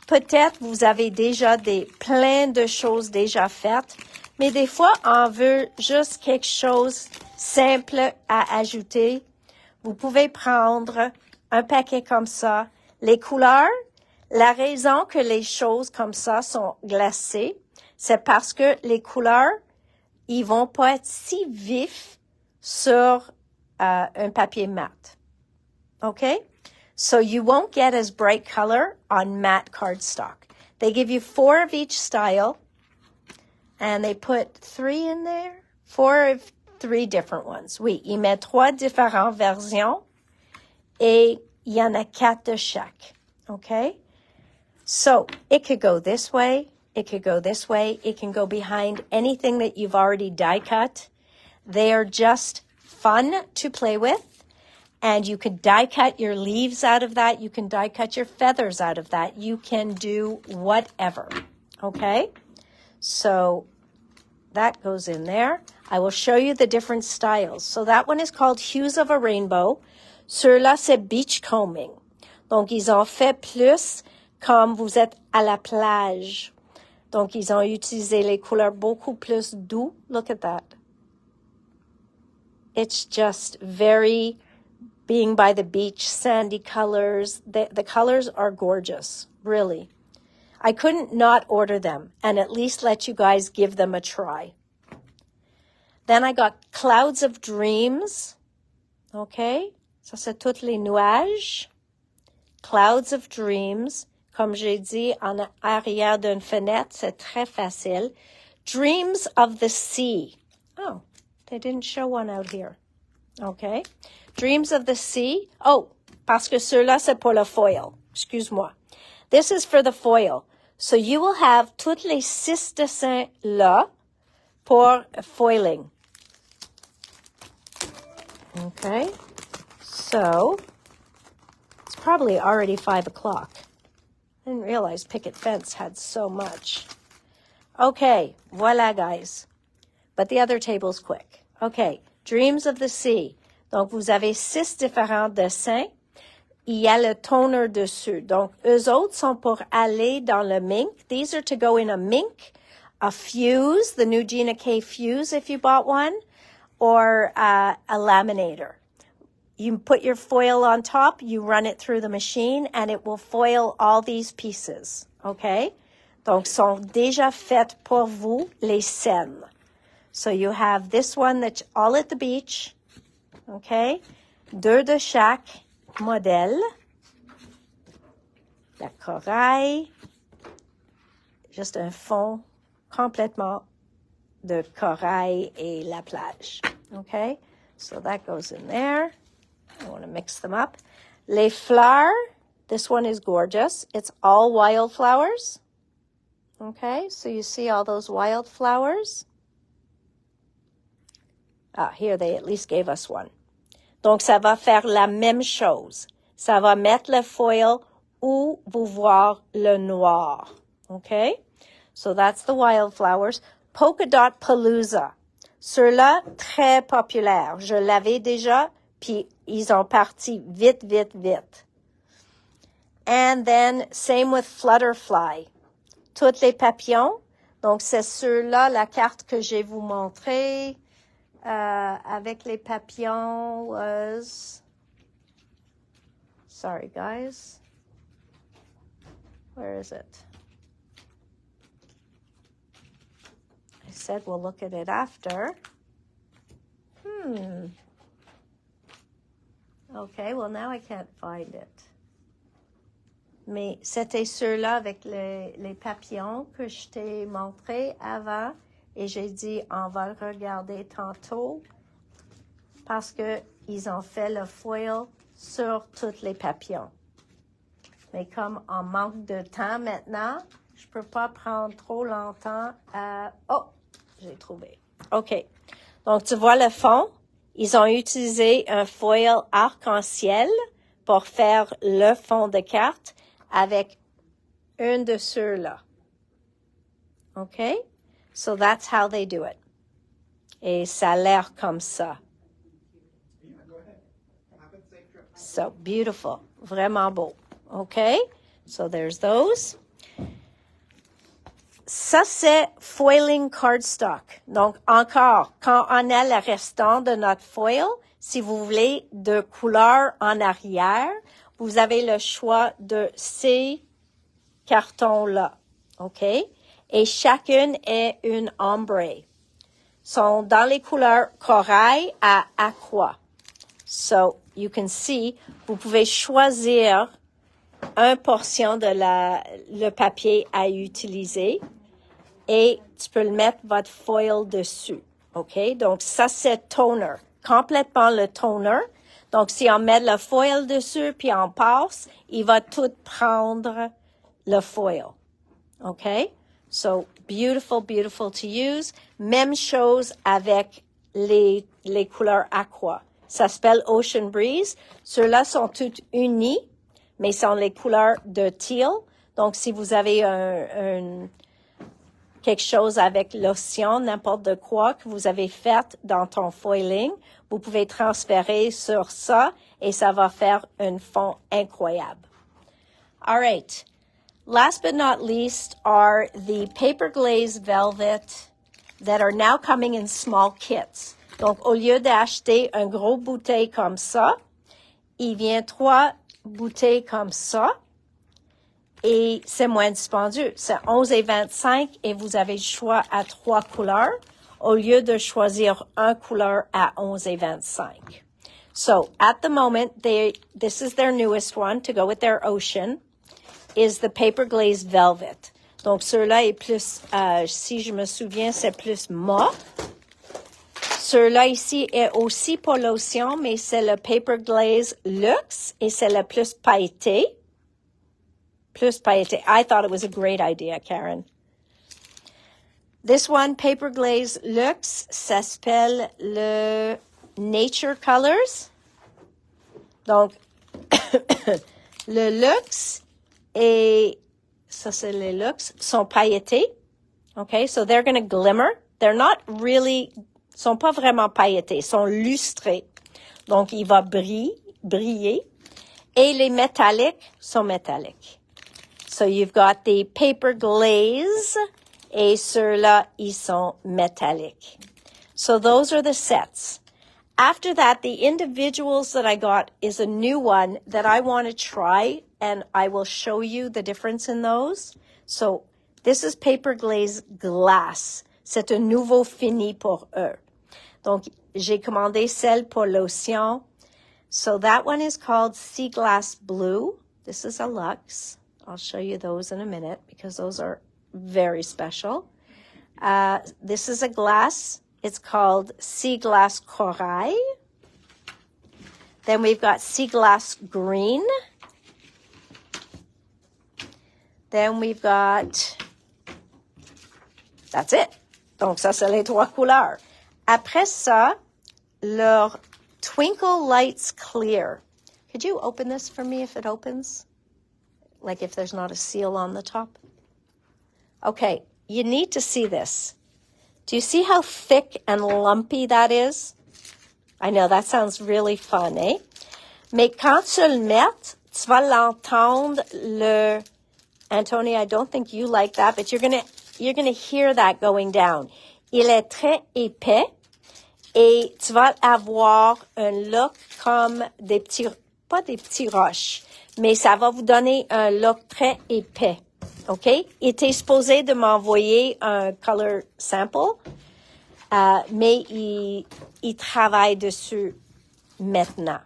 peut-être vous avez déjà plein de choses déjà faites, mais des fois, on veut juste quelque chose simple à ajouter. Vous pouvez prendre un paquet comme ça. Les couleurs, la raison que les choses comme ça sont glacées, c'est parce que les couleurs, ils vont pas être si vifs sur un papier mat. Okay? So you won't get as bright color on matte cardstock. They give you 4 of each style, and they put 3 in there. 4 of 3 different ones. Oui, ils mettent 3 différentes versions, et il y en a 4 de chaque. Okay? So it could go this way, it could go this way, it can go behind anything that you've already die cut. They are just fun to play with, and you can die cut your leaves out of that. You can die cut your feathers out of that. You can do whatever, okay? So that goes in there. I will show you the different styles. So that one is called Hues of a Rainbow. Ceux-là, c'est beachcombing. Donc, ils ont fait plus comme vous êtes à la plage. Donc, ils ont utilisé les couleurs beaucoup plus doux. Look at that. It's just very being by the beach, sandy colors. The colors are gorgeous, really. I couldn't not order them and at least let you guys give them a try. Then I got Clouds of Dreams. Okay? Ça, c'est toutes les nuages. Clouds of Dreams. Comme j'ai dit, en arrière d'une fenêtre, c'est très facile. Dreams of the Sea. Oh, they didn't show one out here. Okay. Dreams of the Sea. Oh, parce que ceux-là, c'est pour le foil. Excuse-moi. This is for the foil. So you will have toutes les 6 dessins là pour foiling. Okay. So, it's probably already 5 o'clock. I didn't realize picket fence had so much. Okay, voila, guys. But the other table's quick. Okay, Dreams of the Sea. Donc, vous avez 6 différents dessins. Il y a le toner dessus. Donc, eux autres sont pour aller dans le mink. These are to go in a mink, a fuse, the new Gina K fuse if you bought one, or a laminator. You put your foil on top, you run it through the machine, and it will foil all these pieces. Okay? Donc, sont déjà faites pour vous les scènes. So you have this one that's all at the beach. Okay? 2 de chaque modèle. La corail. Juste un fond complètement de corail et la plage. Okay? So that goes in there. I want to mix them up. Les fleurs. This one is gorgeous. It's all wildflowers. Okay? So you see all those wildflowers? Ah, here they at least gave us one. Donc, ça va faire la même chose. Ça va mettre le foil où vous voir le noir. Okay? So that's the wildflowers. Polka Dot Palooza. Ceux-là, très populaires. Je l'avais déjà, puis ils ont parti vite, vite, vite. And then, same with Flutterfly. Toutes les papillons. Donc, c'est ceux-là, la carte que je vais vous montrer. Avec les papillons was, sorry guys, where is it? I said we'll look at it after. Okay, well now I can't find it. Mais c'était ceux-là avec les papillons que je t'ai montré avant. Et j'ai dit, on va le regarder tantôt parce que ils ont fait le foil sur tous les papillons. Mais comme on manque de temps maintenant, je peux pas prendre trop longtemps à... Oh, j'ai trouvé. OK. Donc, tu vois le fond? Ils ont utilisé un foil arc-en-ciel pour faire le fond de carte avec un de ceux-là. OK? So that's how they do it. Et ça a l'air comme ça. So beautiful. Vraiment beau. Okay? So there's those. Ça, c'est foiling cardstock. Donc, encore, quand on a le restant de notre foil, si vous voulez de couleur en arrière, vous avez le choix de ces cartons-là. OK? Et chacune est une ombre. Sont dans les couleurs corail à aqua. So, you can see, vous pouvez choisir une portion de le papier à utiliser et tu peux le mettre votre foil dessus. OK? Donc, ça, c'est toner. Complètement le toner. Donc, si on met le foil dessus puis on passe, il va tout prendre le foil. OK? So, beautiful, beautiful to use. Même chose avec les couleurs aqua. Ça s'appelle Ocean Breeze. Ceux-là sont toutes unis, mais sont les couleurs de teal. Donc, si vous avez quelque chose avec l'océan, n'importe de quoi que vous avez fait dans ton foiling, vous pouvez transférer sur ça et ça va faire un fond incroyable. All right. Last but not least are the paper glaze velvet that are now coming in small kits. Donc, au lieu d'acheter un gros bouteille comme ça, il vient 3 bouteilles comme ça et c'est moins dispendieux. C'est 11,25 et vous avez le choix à 3 couleurs au lieu de choisir un couleur à 11,25. So, at the moment, this is their newest one to go with their ocean. Is the paper glaze velvet. Donc, ceux-là est plus, si je me souviens, c'est plus mauve. Ceux-là ici est aussi pour l'océan, mais c'est le paper glaze luxe et c'est le plus pailleté. Plus pailleté. I thought it was a great idea, Karen. This one, paper glaze luxe, ça s'appelle le Nature Colors. Donc, le luxe est Ça, c'est les looks. Sont pailletés. Okay, so they're going to glimmer. They're not really, sont pas vraiment pailletés, sont lustrés. Donc, il va briller. Et les métalliques sont métalliques. So you've got the paper glaze, et ceux-là, ils sont métalliques. So those are the sets. After that, the individuals that I got is a new one that I want to try, and I will show you the difference in those. So this is paper glaze glace. C'est un nouveau fini pour eux. Donc, j'ai commandé celle pour l'océan. So that one is called Sea Glass Blue. This is a luxe. I'll show you those in a minute because those are very special. This is a glass. It's called Sea Glass Corail. Then we've got Sea Glass Green. Then we've got, that's it. Donc, ça, c'est les trois couleurs. Après ça, leur Twinkle Lights Clear. Could you open this for me if it opens? Like if there's not a seal on the top? Okay, you need to see this. Do you see how thick and lumpy that is? I know, that sounds really fun, eh? Mais quand tu le mets, tu vas l'entendre, le... Antonia, I don't think you like that, but you're gonna hear that going down. Il est très épais et tu vas avoir un look comme des petits, pas des petits roches, mais ça va vous donner un look très épais. OK? Il était supposé de m'envoyer un color sample, mais il travaille dessus maintenant.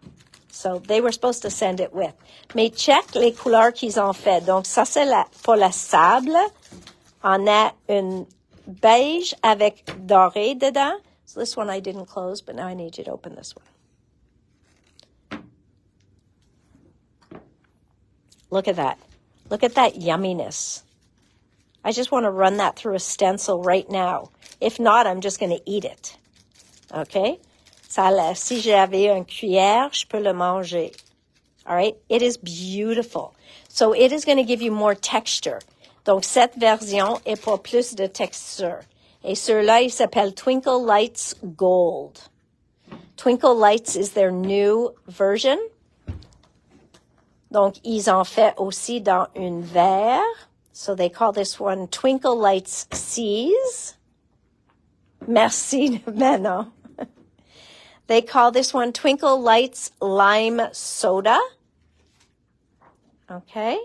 So they were supposed to send it with. Mais check les couleurs qu'ils ont fait. Donc ça c'est pour la sable. On a une beige avec doré dedans. So this one I didn't close, but now I need you to open this one. Look at that. Look at that yumminess. I just want to run that through a stencil right now. If not, I'm just going to eat it. Okay? Ça, si j'avais une cuillère, je peux le manger. All right? It is beautiful. So it is going to give you more texture. Donc, cette version est pour plus de texture. Et ceux-là, ils s'appellent Twinkle Lights Gold. Twinkle Lights is their new version. Donc, ils en fait aussi dans une verre. So they call this one Twinkle Lights Seas. Merci, Manon. They call this one Twinkle Lights Lime Soda. Okay.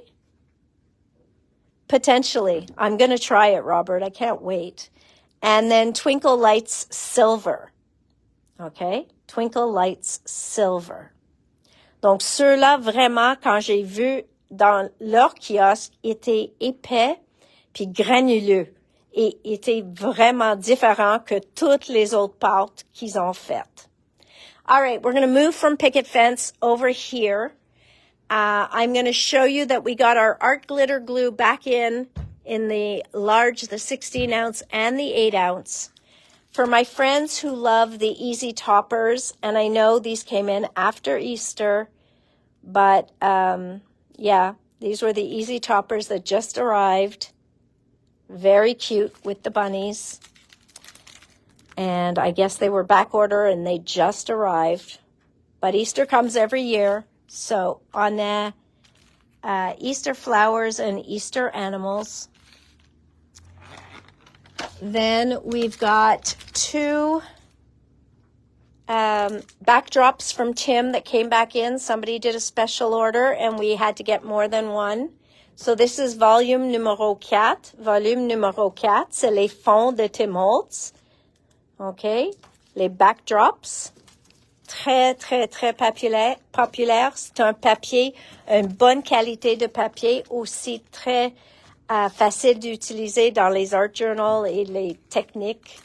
Potentially. I'm going to try it, Robert. I can't wait. And then Twinkle Lights Silver. Okay. Twinkle Lights Silver. Donc, ceux-là, vraiment, quand j'ai vu dans leur kiosque, étaient épais puis granuleux et étaient vraiment différents que toutes les autres pâtes qu'ils ont faites. All right, we're going to move from picket fence over here. I'm going to show you that we got our art glitter glue back in the large, the 16 ounce and the 8 ounce. For my friends who love the easy toppers, and I know these came in after Easter, but yeah, these were the easy toppers that just arrived. Very cute with the bunnies. And I guess they were back order and they just arrived. But Easter comes every year. So on the Easter flowers and Easter animals. Then we've got two backdrops from Tim that came back in. Somebody did a special order and we had to get more than one. So this is volume numéro 4. Volume numéro 4, c'est les fonds de Tim Holtz. OK? Les backdrops. Très, très, très populaire. C'est un papier, une bonne qualité de papier, aussi très facile d'utiliser dans les art journals et les techniques.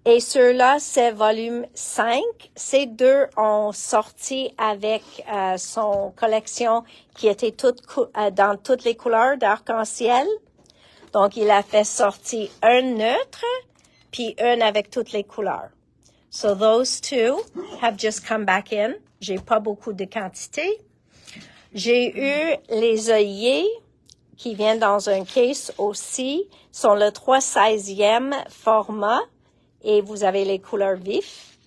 Et ceux-là, c'est volume 5. Ces deux ont sorti avec son collection qui était dans toutes les couleurs d'arc-en-ciel. Donc, il a fait sortir un neutre, puis un avec toutes les couleurs. So those two have just come back in. J'ai pas beaucoup de quantité. J'ai eu les œillets qui viennent dans un case aussi, sont le 3/16e format et vous avez les couleurs vives.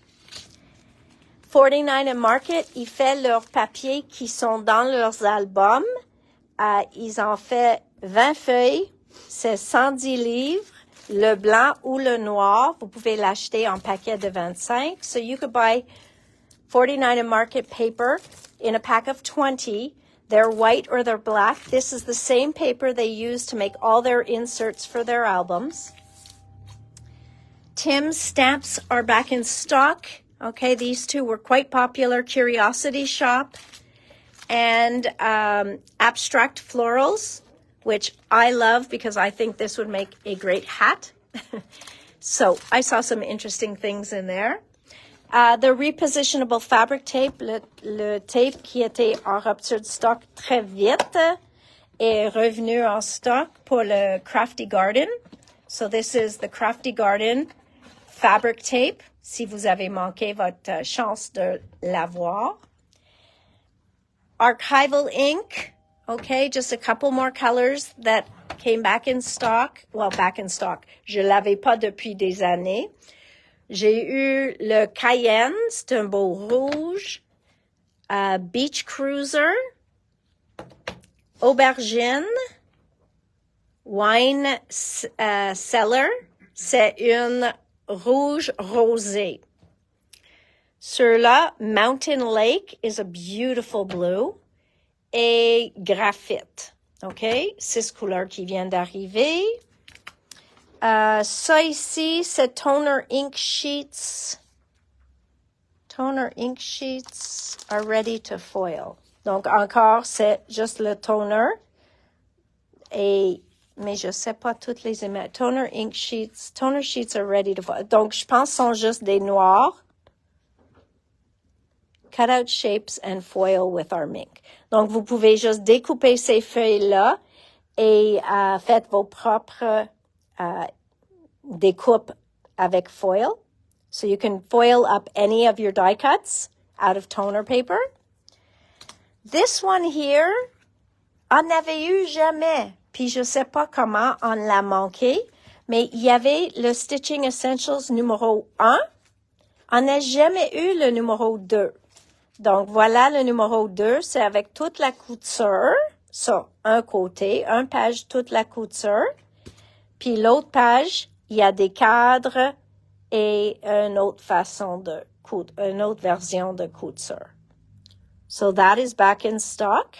49 & Market, ils font leurs papiers qui sont dans leurs albums. Ils en font 20 feuilles, c'est 110 livres, le blanc ou le noir. Vous pouvez l'acheter en paquet de 25. So you could buy 49 & Market paper in a pack of 20. They're white or they're black. This is the same paper they use to make all their inserts for their albums. Tim's stamps are back in stock. Okay, these two were quite popular. Curiosity Shop and Abstract Florals, which I love because I think this would make a great hat. So I saw some interesting things in there. The repositionable fabric tape, le tape qui était en rupture de stock très vite est revenu en stock pour le Crafty Garden. So this is the Crafty Garden fabric tape, si vous avez manqué votre chance de l'avoir. Archival ink, okay, just a couple more colors that came back in stock. Well, back in stock. Je l'avais pas depuis des années. J'ai eu le Cayenne, c'est un beau rouge, Beach Cruiser, Aubergine, Wine Cellar, c'est une rouge rosé. Sur-là, Mountain Lake is a beautiful blue, et Graphite, OK? 6 couleurs qui viennent d'arriver. Ça ici, c'est toner ink sheets. Toner ink sheets are ready to foil. Donc, encore, c'est juste le toner. Mais je sais pas toutes les images. Toner ink sheets. Toner sheets are ready to foil. Donc, je pense que ce sont juste des noirs. Cut out shapes and foil with our ink. Donc, vous pouvez juste découper ces feuilles-là et faites vos propres découpes avec foil. So you can foil up any of your die cuts out of toner paper. This one here, on n'avait eu jamais. Puis je sais pas comment on l'a manqué, mais il y avait le Stitching Essentials numéro 1. On n'a jamais eu le numéro 2. Donc voilà le numéro 2, c'est avec toute la couture. Ça, un côté, un page toute la couture. Puis l'autre page, il y a des cadres et une autre façon de coudre, une autre version de couture. So that is back in stock,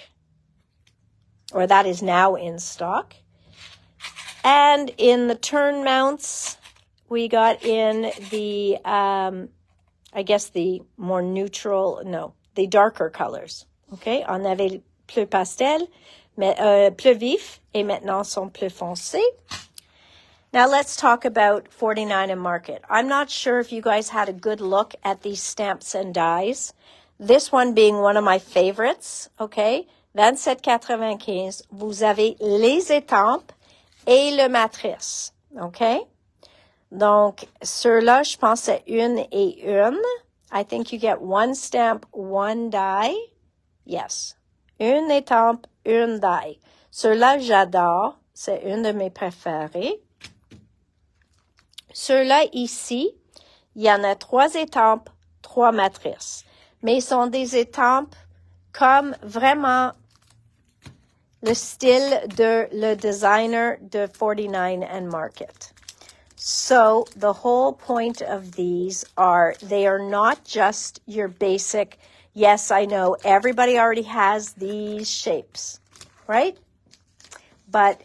or that is now in stock. And in the turn mounts, we got in the, I guess the more neutral, no, the darker colors. Okay, on avait plus pastel, mais plus vif, et maintenant sont plus foncés. Now let's talk about 49 & Market. I'm not sure if you guys had a good look at these stamps and dies. This one being one of my favorites, okay? 27,95. Vous avez les étampes et le matrice, okay? Donc, ceux-là, je pense c'est une et une. I think you get one stamp, one die. Yes. Une étampe, une die. Ceux-là, j'adore. C'est une de mes préférées. Ceux-là, ici, il y en a 3 étampes, 3 matrices. Mais ils sont des étampes comme vraiment le style de le designer de 49 & Market. So, the whole point of these are, they are not just your basic, yes, I know, everybody already has these shapes, right? But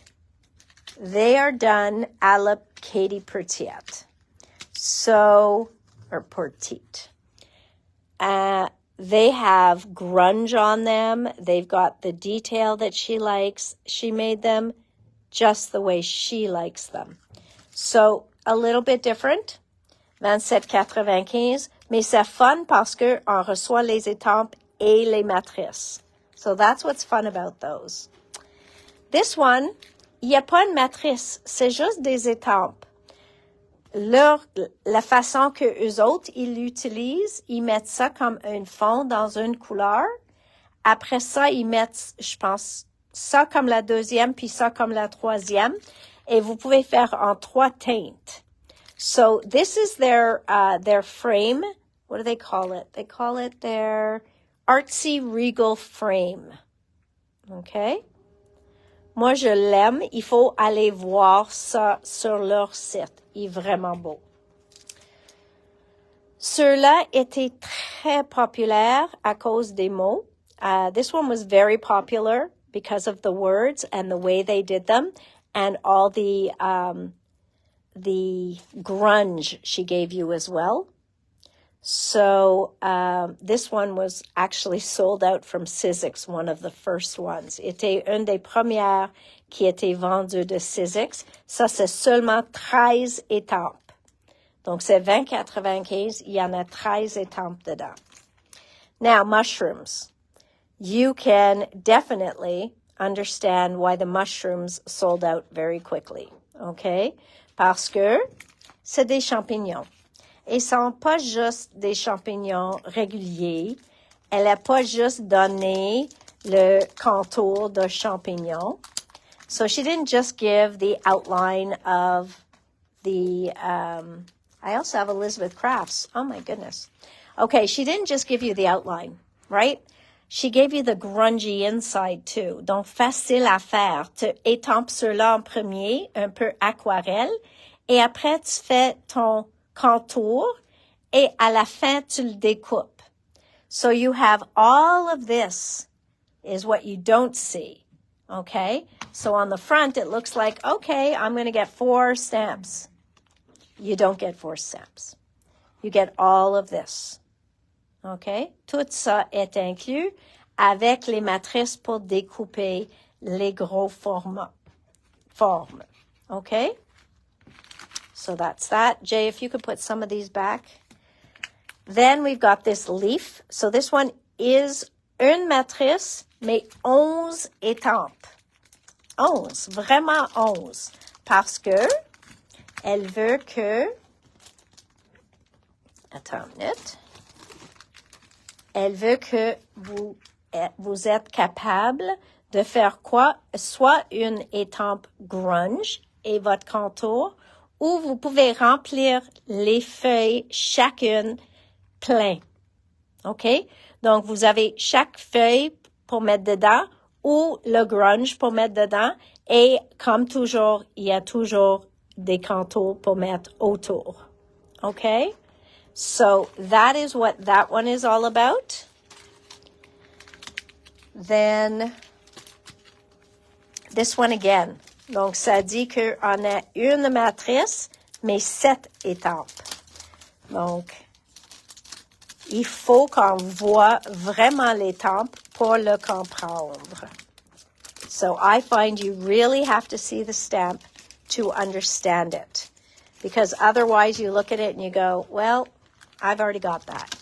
they are done à la Katie Petite. So, or Petite. They have grunge on them. They've got the detail that she likes. She made them just the way she likes them. So, a little bit different. 27,95. Mais c'est fun parce que on reçoit les étampes et les matrices. So, that's what's fun about those. This one, il n'y a pas une matrice. C'est juste des étampes. La façon que eux autres, ils l'utilisent, ils mettent ça comme un fond dans une couleur. Après ça, ils mettent, je pense, ça comme la deuxième, puis ça comme la troisième. Et vous pouvez faire en 3 teintes. So this is their frame. What do they call it? They call it their artsy regal frame. OK? Moi, je l'aime. Il faut aller voir ça sur leur site. Il est vraiment beau. Ceux-là étaient très populaires à cause des mots. This one was very popular because of the words and the way they did them and all the grunge she gave you as well. So this one was actually sold out from Sizzix, one of the first ones. Était une des premières qui était vendue de Sizzix. Ça, c'est seulement 13 étampes. Donc, c'est 20,95. Il y en a 13 étampes dedans. Now, mushrooms. You can definitely understand why the mushrooms sold out very quickly. OK? Parce que c'est des champignons. Et ce sont pas juste des champignons réguliers. Elle n'a pas juste donné le contour de champignons. So she didn't just give the outline of the, I also have Elizabeth Crafts. Oh my goodness. Okay, she didn't just give you the outline, right? She gave you the grungy inside too. Donc, facile à faire. Tu étampes cela en premier, un peu aquarelle, et après, tu fais ton contour, et à la fin, tu le découpes. So you have all of this is what you don't see, okay? So on the front, it looks like, okay, I'm going to get 4 stamps. You don't get 4 stamps. You get all of this, okay? Tout ça est inclus avec les matrices pour découper les gros formes, okay? So that's that. Jay, if you could put some of these back. Then we've got this leaf. So this one is une matrice, mais 11 étampes. 11, vraiment 11. Parce que elle veut que... Attends une minute. Elle veut que vous êtes capable de faire quoi? Soit une étampe grunge et votre contour, ou vous pouvez remplir les feuilles chacune plein. OK? Donc, vous avez chaque feuille pour mettre dedans ou le grunge pour mettre dedans. Et comme toujours, il y a toujours des contours pour mettre autour. OK? So, that is what that one is all about. Then, this one again. Donc, ça dit qu'on a une matrice, mais 7 étampes. Donc, il faut qu'on voit vraiment l'étampe pour le comprendre. So, I find you really have to see the stamp to understand it. Because otherwise, you look at it and you go, well, I've already got that.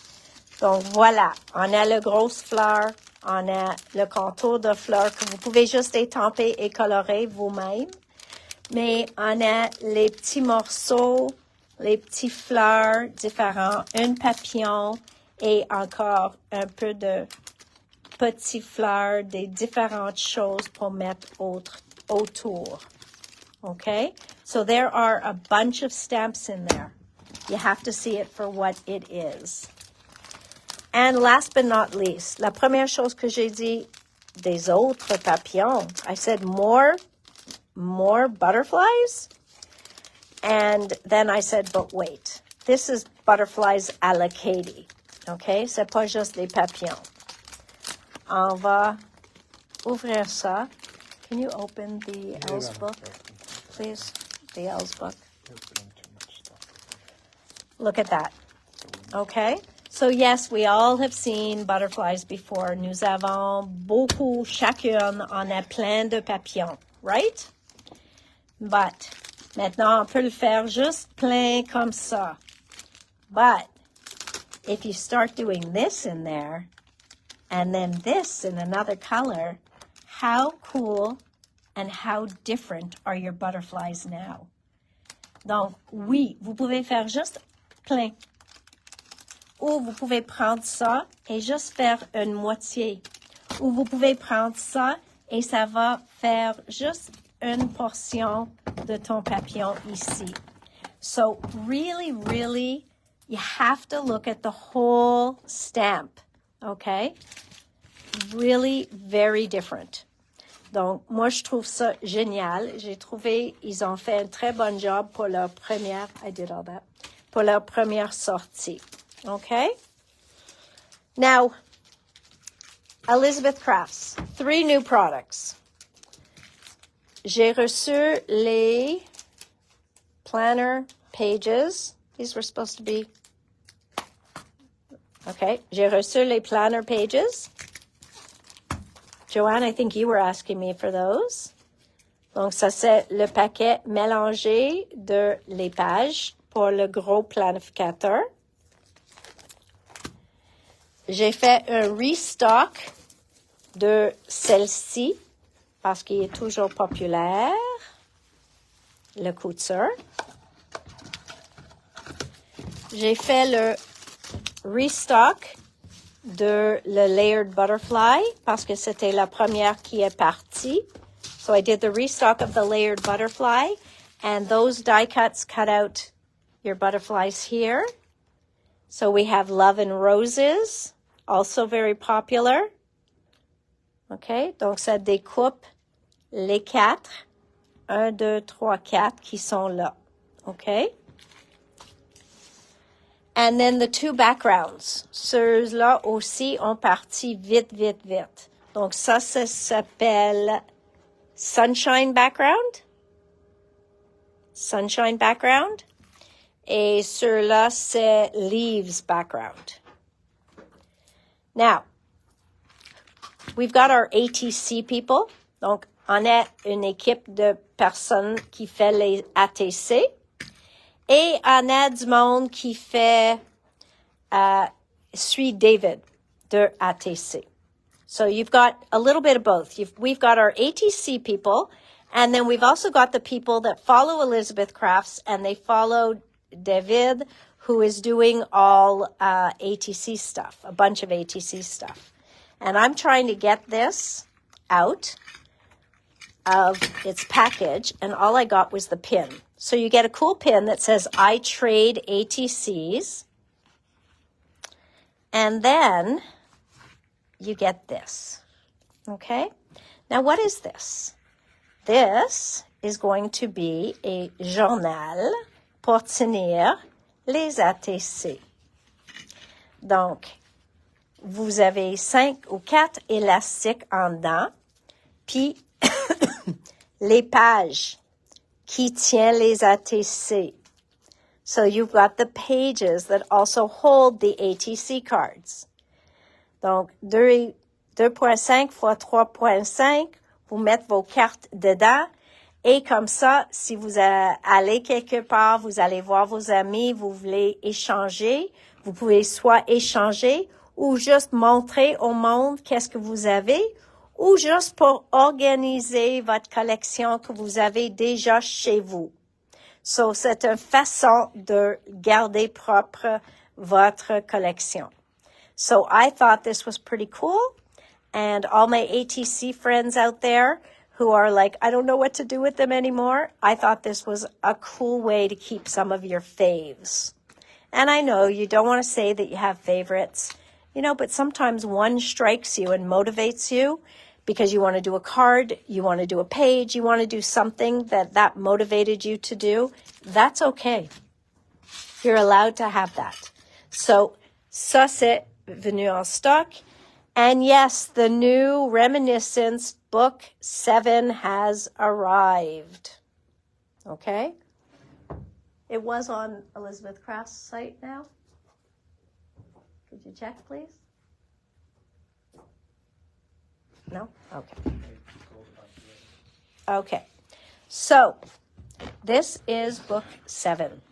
Donc, voilà. On a le grosse fleur. On a le contour de fleur que vous pouvez juste étamper et colorer vous-même. Mais on a les petits morceaux, les petits fleurs différents, un papillon et encore un peu de petits fleurs, des différentes choses pour mettre autour. Okay? So there are a bunch of stamps in there. You have to see it for what it is. And last but not least, la première chose que j'ai dit, des autres papillons. I said more butterflies. And then I said, but wait, this is butterflies à la Katie. Okay? C'est pas juste des papillons. On va ouvrir ça. Can you open the Elle's book, please? The Elle's book. Look at that. Okay? So yes, we all have seen butterflies before. Nous avons beaucoup, chacune, on a plein de papillons, right? But, maintenant, on peut le faire juste plein comme ça. But, if you start doing this in there, and then this in another color, how cool and how different are your butterflies now? Donc, oui, vous pouvez faire juste plein. Ou vous pouvez prendre ça et juste faire une moitié. Ou vous pouvez prendre ça et ça va faire juste une portion de ton papillon ici. So really, really, you have to look at the whole stamp, okay? Really very different. Donc, moi, je trouve ça génial. J'ai trouvé, ils ont fait un très bon job pour leur première, I did all that, pour leur première sortie. Okay? Now, Elizabeth Crafts, 3 new products. J'ai reçu les planner pages. These were supposed to be, okay. J'ai reçu les planner pages. Joanne, I think you were asking me for those. Donc, ça, c'est le paquet mélangé de les pages pour le gros planificateur. J'ai fait un restock de celle-ci parce qu'il est toujours populaire, le couture. J'ai fait le restock de le layered butterfly parce que c'était la première qui est partie. So I did the restock of the layered butterfly, and those die cuts cut out your butterflies here. So we have Love and Roses, also very popular. Okay, donc ça découpe les 4, 1, 2, 3, 4 qui sont là. Okay. And then the 2 backgrounds. Ceux-là aussi ont parti vite, vite, vite. Donc ça s'appelle Sunshine Background. Sunshine Background. Et ceux-là, c'est Leaves Background. Now, we've got our ATC people. Donc, on est une équipe de personnes qui fait les ATC. Et on a du monde qui fait suit David de ATC. So you've got a little bit of both. We've got our ATC people, and then we've also got the people that follow Elizabeth Crafts, and they follow David, who is doing all ATC stuff, a bunch of ATC stuff. And I'm trying to get this out of its package, and all I got was the pin. So you get a cool pin that says, I trade ATCs. And then you get this. Okay? Now, what is this? This is going to be a journal pour tenir les ATC. Donc, vous avez 5 ou 4 élastiques en dedans, puis les pages qui tient les ATC. So you've got the pages that also hold the ATC cards. Donc, 2.5 fois 3.5, vous mettez vos cartes dedans. Et comme ça, si vous allez quelque part, vous allez voir vos amis, vous voulez échanger, vous pouvez soit échanger ou juste montrer au monde qu'est-ce que vous avez, ou juste pour organiser votre collection que vous avez déjà chez vous. So, c'est une façon de garder propre votre collection. So, I thought this was pretty cool. And all my ATC friends out there who are like, I don't know what to do with them anymore, I thought this was a cool way to keep some of your faves. And I know you don't want to say that you have favorites, but sometimes one strikes you and motivates you because you want to do a card, you want to do a page, you want to do something that motivated you to do. That's okay. You're allowed to have that. So, ça c'est venu en stock. And yes, the new Reminiscence book 7 has arrived. Okay? It was on Elizabeth Craft's site now. Could you check, please? No? Okay. Okay. So, this is book 7.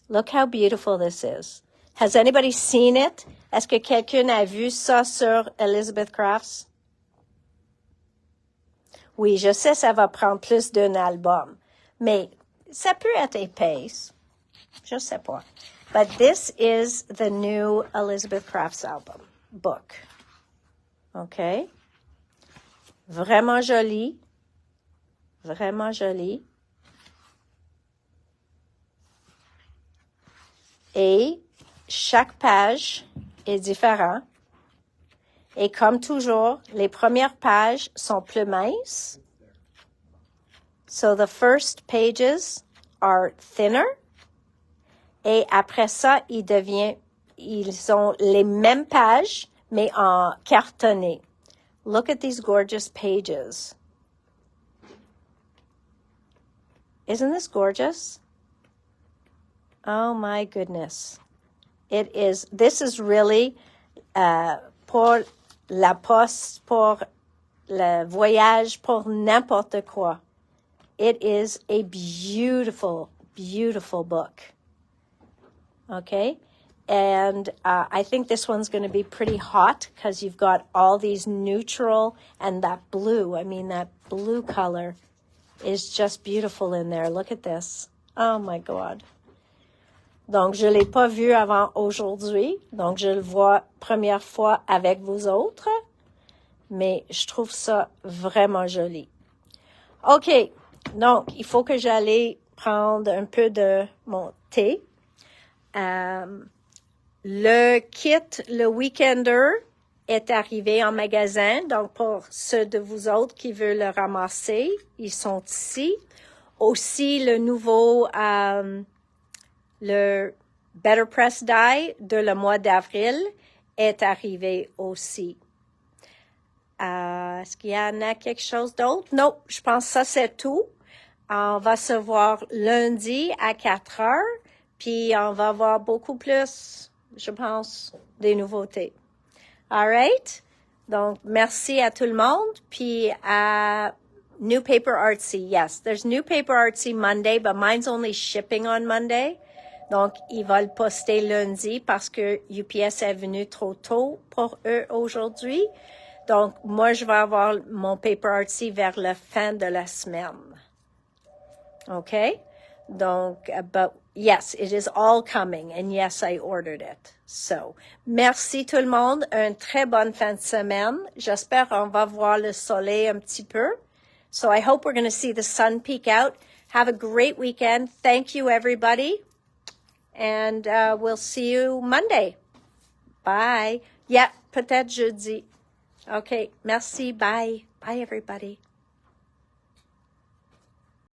Look how beautiful this is. Has anybody seen it? Est-ce que quelqu'un a vu ça sur Elizabeth Crafts? Oui, je sais, ça va prendre plus d'un album, mais ça peut être épaisse. Je sais pas. But this is the new Elizabeth Crafts book. OK? Vraiment joli. Vraiment joli. Et chaque page est différente. Et comme toujours, les premières pages sont plus minces. So the first pages are thinner. Et après ça, ils ont les mêmes pages, mais en cartonné. Look at these gorgeous pages. Isn't this gorgeous? Oh my goodness. This is really pour la poste, pour le voyage, pour n'importe quoi. It is a beautiful, beautiful book. Okay? And I think this one's going to be pretty hot because you've got all these neutral and that blue. I mean, that blue color is just beautiful in there. Look at this. Oh my God. Donc, je ne l'ai pas vu avant aujourd'hui. Donc, je le vois première fois avec vous autres. Mais je trouve ça vraiment joli. OK. Donc, il faut que j'aille prendre un peu de mon thé. Le kit, le Weekender, est arrivé en magasin. Donc, pour ceux de vous autres qui veulent le ramasser, ils sont ici. Aussi, le nouveau, le Better Press Die de le mois d'avril est arrivé aussi. Est-ce qu'il y en a quelque chose d'autre? Non, je pense que ça, c'est tout. On va se voir lundi à 4 heures. Puis, on va voir beaucoup plus, je pense, des nouveautés. All right? Donc, merci à tout le monde. Puis, à New Paper Artsy. Yes, there's New Paper Artsy Monday, but mine's only shipping on Monday. Donc, ils vont le poster lundi parce que UPS est venu trop tôt pour eux aujourd'hui. Donc, moi, je vais avoir mon Paper Artsy vers la fin de la semaine. OK? Donc, but yes, it is all coming. And yes, I ordered it. So, merci tout le monde. Une très bonne fin de semaine. J'espère qu'on va voir le soleil un petit peu. So, I hope we're going to see the sun peek out. Have a great weekend. Thank you, everybody. And we'll see you Monday. Bye. Yeah, peut-être jeudi. OK. Merci. Bye. Bye, everybody.